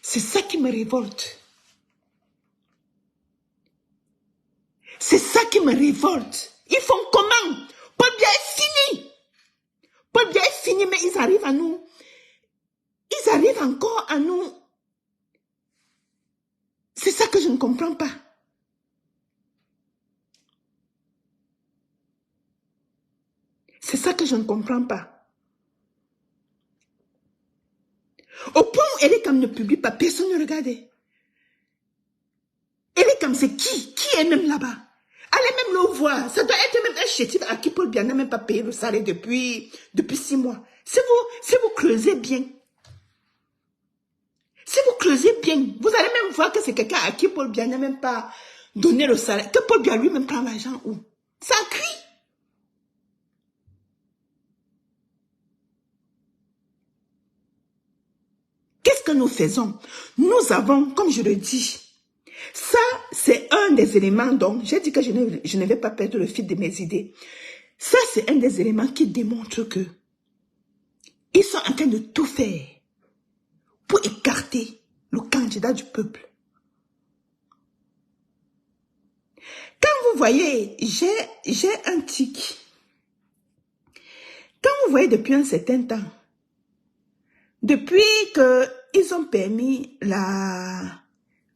C'est ça qui me révolte. C'est ça qui me révolte. Ils font comment? Paul Biya est fini. Paul Biya est fini, mais ils arrivent à nous. Ils arrivent encore à nous. C'est ça que je ne comprends pas. C'est ça que je ne comprends pas. Au point où Elekam ne publie pas, personne ne regardait. Elekam, c'est qui? Qui est même là-bas? Allez même le voir. Ça doit être même un chétif à qui Paul Biya n'a même pas payé le salaire depuis 6 mois. Si vous creusez bien, si vous creusez bien, vous allez même voir que c'est quelqu'un à qui Paul Biya n'a même pas donné le salaire. Que Paul Biya lui-même prend l'argent où? Ça cuit. Qu'est-ce que nous faisons? Nous avons, comme je le dis, ça c'est un des éléments dont j'ai dit que je ne vais pas perdre le fil de mes idées. Ça c'est un des éléments qui démontre que ils sont en train de tout faire pour écarter le candidat du peuple. Quand vous voyez, j'ai un tic. Quand vous voyez depuis un certain temps, depuis qu'ils ont permis la...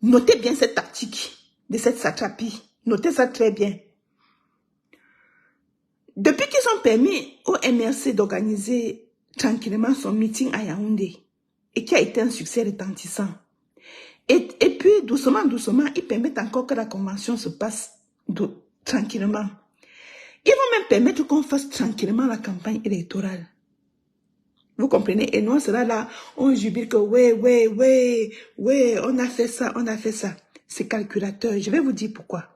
Notez bien cette tactique de cette satrapie. Notez ça très bien. Depuis qu'ils ont permis au MRC d'organiser tranquillement son meeting à Yaoundé, et qui a été un succès retentissant, et puis doucement, doucement, ils permettent encore que la convention se passe tranquillement. Ils vont même permettre qu'on fasse tranquillement la campagne électorale. Vous comprenez? Et nous, on sera là, on jubile que ouais, on a fait ça, on a fait ça. C'est calculateur. Je vais vous dire pourquoi.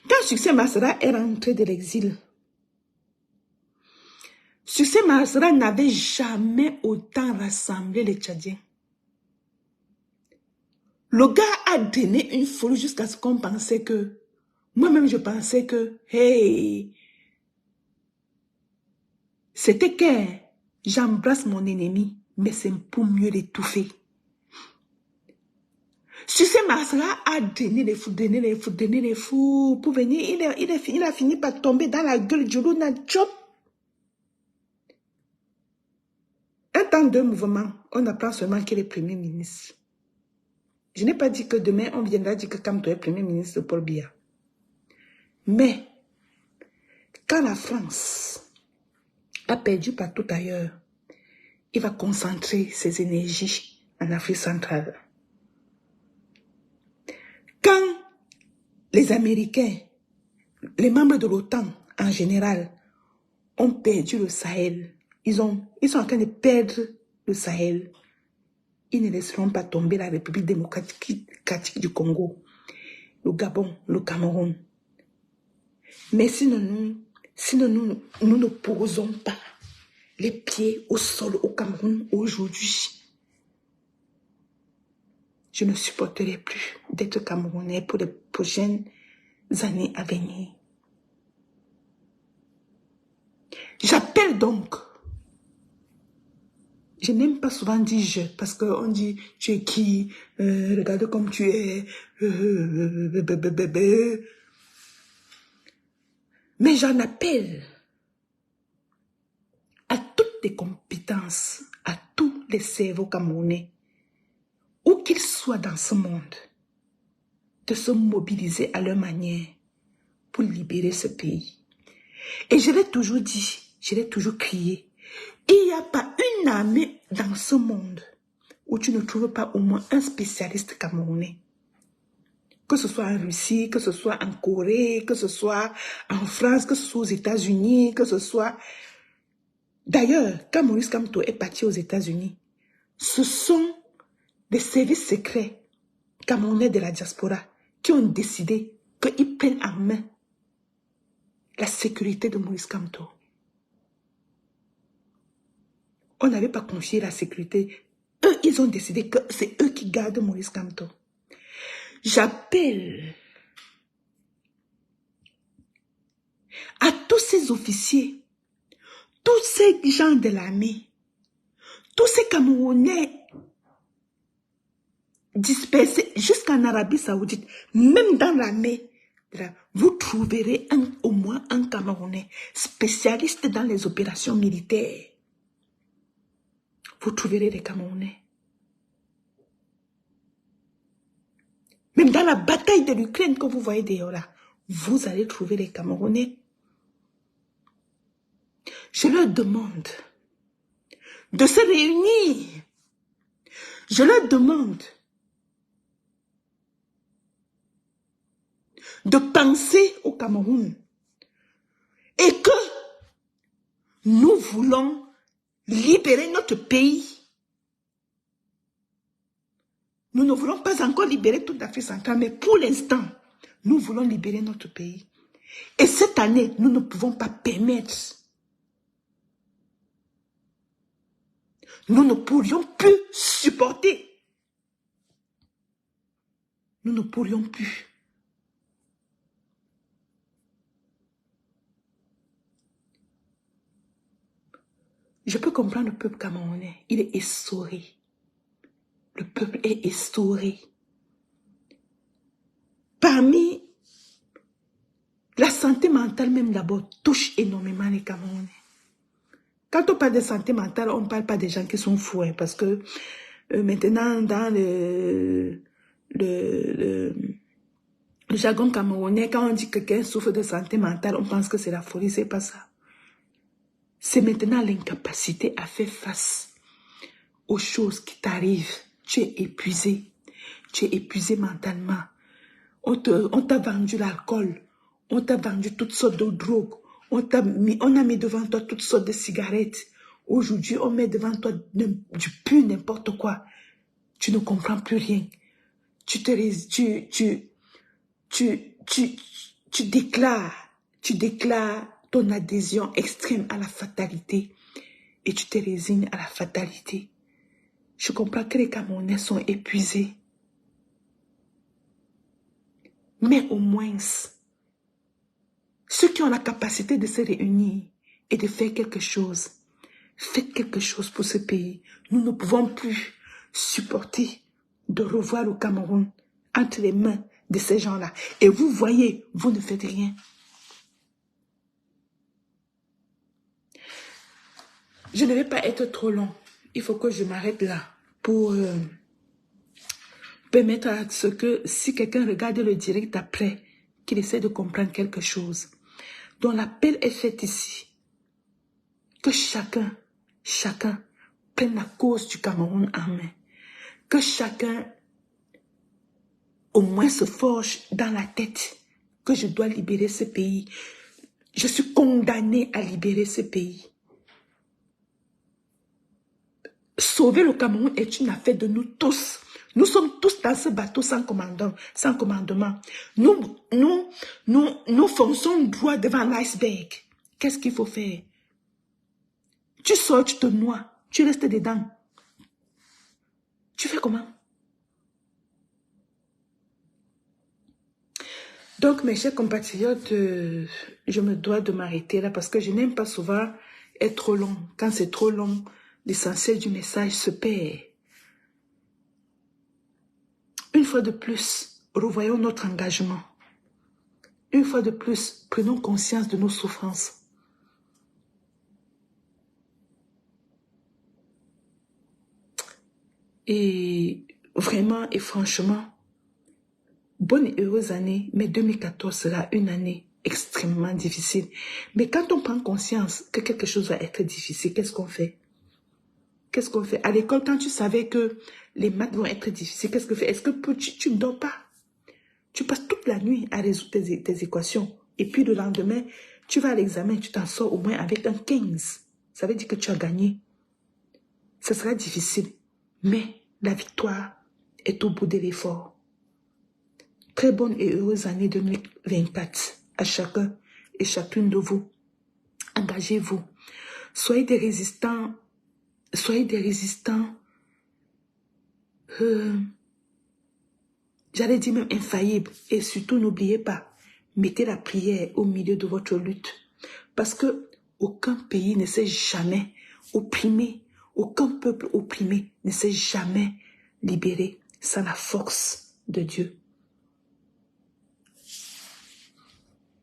Quand Succès Masra est rentré de l'exil, Succès Masra n'avait jamais autant rassemblé les Tchadiens. Le gars a donné une folie jusqu'à ce qu'on pensait que... Moi-même, je pensais que... Hey... C'était que j'embrasse mon ennemi, mais c'est pour mieux l'étouffer. Succès Masra a donné les fous, pour venir, il a fini par tomber dans la gueule du loup na job. Un temps de mouvement, on apprend seulement qu'il est Premier ministre. Je n'ai pas dit que demain, on viendra dire que Kamto est Premier ministre de Paul Biya. Mais, quand la France a perdu partout ailleurs, il va concentrer ses énergies en Afrique centrale. Quand les Américains, les membres de l'OTAN en général, ont perdu le Sahel, ils sont en train de perdre le Sahel, ils ne laisseront pas tomber la République démocratique du Congo, le Gabon, le Cameroun. Mais sinon, nous ne posons pas les pieds au sol au Cameroun aujourd'hui, je ne supporterai plus d'être Camerounais pour les prochaines années à venir. J'appelle donc. Je n'aime pas souvent dire je, parce qu'on dit tu es qui, regarde comme tu es, mais j'en appelle à toutes les compétences, à tous les cerveaux camerounais, où qu'ils soient dans ce monde, de se mobiliser à leur manière pour libérer ce pays. Et je l'ai toujours dit, je l'ai toujours crié, il n'y a pas une armée dans ce monde où tu ne trouves pas au moins un spécialiste camerounais. Que ce soit en Russie, que ce soit en Corée, que ce soit en France, que ce soit aux États-Unis, que ce soit... D'ailleurs, quand Maurice Kamto est parti aux États-Unis, ce sont des services secrets camerounais de la diaspora qui ont décidé qu'ils prennent en main la sécurité de Maurice Kamto. On n'avait pas confié la sécurité. Eux, ils ont décidé que c'est eux qui gardent Maurice Kamto. J'appelle à tous ces officiers, tous ces gens de l'armée, tous ces Camerounais dispersés jusqu'en Arabie Saoudite, même dans l'armée, vous trouverez au moins un Camerounais spécialiste dans les opérations militaires. Vous trouverez des Camerounais. Même dans la bataille de l'Ukraine que vous voyez d'ailleurs là, vous allez trouver les Camerounais. Je leur demande de se réunir. Je leur demande de penser au Cameroun. Et que nous voulons libérer notre pays. Nous ne voulons pas encore libérer toute l'Afrique centrale, mais pour l'instant, nous voulons libérer notre pays. Et cette année, nous ne pouvons pas permettre. Nous ne pourrions plus supporter. Nous ne pourrions plus. Je peux comprendre le peuple camerounais. Il est essoré. Le peuple est essoré. Parmi la santé mentale même d'abord touche énormément les Camerounais. Quand on parle de santé mentale, on ne parle pas des gens qui sont fous, hein, parce que maintenant dans le jargon camerounais, quand on dit que quelqu'un souffre de santé mentale, on pense que c'est la folie, c'est pas ça. C'est maintenant l'incapacité à faire face aux choses qui t'arrivent. Tu es épuisé mentalement. On t'a vendu l'alcool, on t'a vendu toutes sortes de drogues, on a mis devant toi toutes sortes de cigarettes. Aujourd'hui, on met devant toi du pur n'importe quoi. Tu ne comprends plus rien. Tu déclares ton adhésion extrême à la fatalité et tu te résignes à la fatalité. Je comprends que les Camerounais sont épuisés. Mais au moins, ceux qui ont la capacité de se réunir et de faire quelque chose, faites quelque chose pour ce pays. Nous ne pouvons plus supporter de revoir le Cameroun entre les mains de ces gens-là. Et vous voyez, vous ne faites rien. Je ne vais pas être trop long. Il faut que je m'arrête là pour permettre à ce que si quelqu'un regarde le direct après, qu'il essaie de comprendre quelque chose. Donc l'appel est fait ici. Que chacun prenne la cause du Cameroun en main. Que chacun au moins se forge dans la tête que je dois libérer ce pays. Je suis condamné à libérer ce pays. Sauver le Cameroun est une affaire de nous tous. Nous sommes tous dans ce bateau sans commandement. Nous fonçons droit devant l'iceberg. Qu'est-ce qu'il faut faire? Tu sors, tu te noies, tu restes dedans. Tu fais comment? Donc, mes chers compatriotes, je me dois de m'arrêter là parce que je n'aime pas souvent être trop long. Quand c'est trop long, l'essentiel du message se perd. Une fois de plus, revoyons notre engagement. Une fois de plus, prenons conscience de nos souffrances. Et vraiment et franchement, bonne et heureuse année, mais 2014 sera une année extrêmement difficile. Mais quand on prend conscience que quelque chose va être difficile, qu'est-ce qu'on fait? Qu'est-ce qu'on fait? À l'école, quand tu savais que les maths vont être difficiles, qu'est-ce que tu fais? Est-ce que tu ne dors pas? Tu passes toute la nuit à résoudre tes équations. Et puis le lendemain, tu vas à l'examen, tu t'en sors au moins avec un 15. Ça veut dire que tu as gagné. Ce sera difficile. Mais la victoire est au bout de l'effort. Très bonne et heureuse année 2024 à chacun et chacune de vous. Engagez-vous. Soyez des résistants. Soyez des résistants j'allais dire même infaillible. Et surtout, n'oubliez pas, mettez la prière au milieu de votre lutte. Parce que aucun pays ne s'est jamais opprimé, aucun peuple opprimé ne s'est jamais libéré sans la force de Dieu.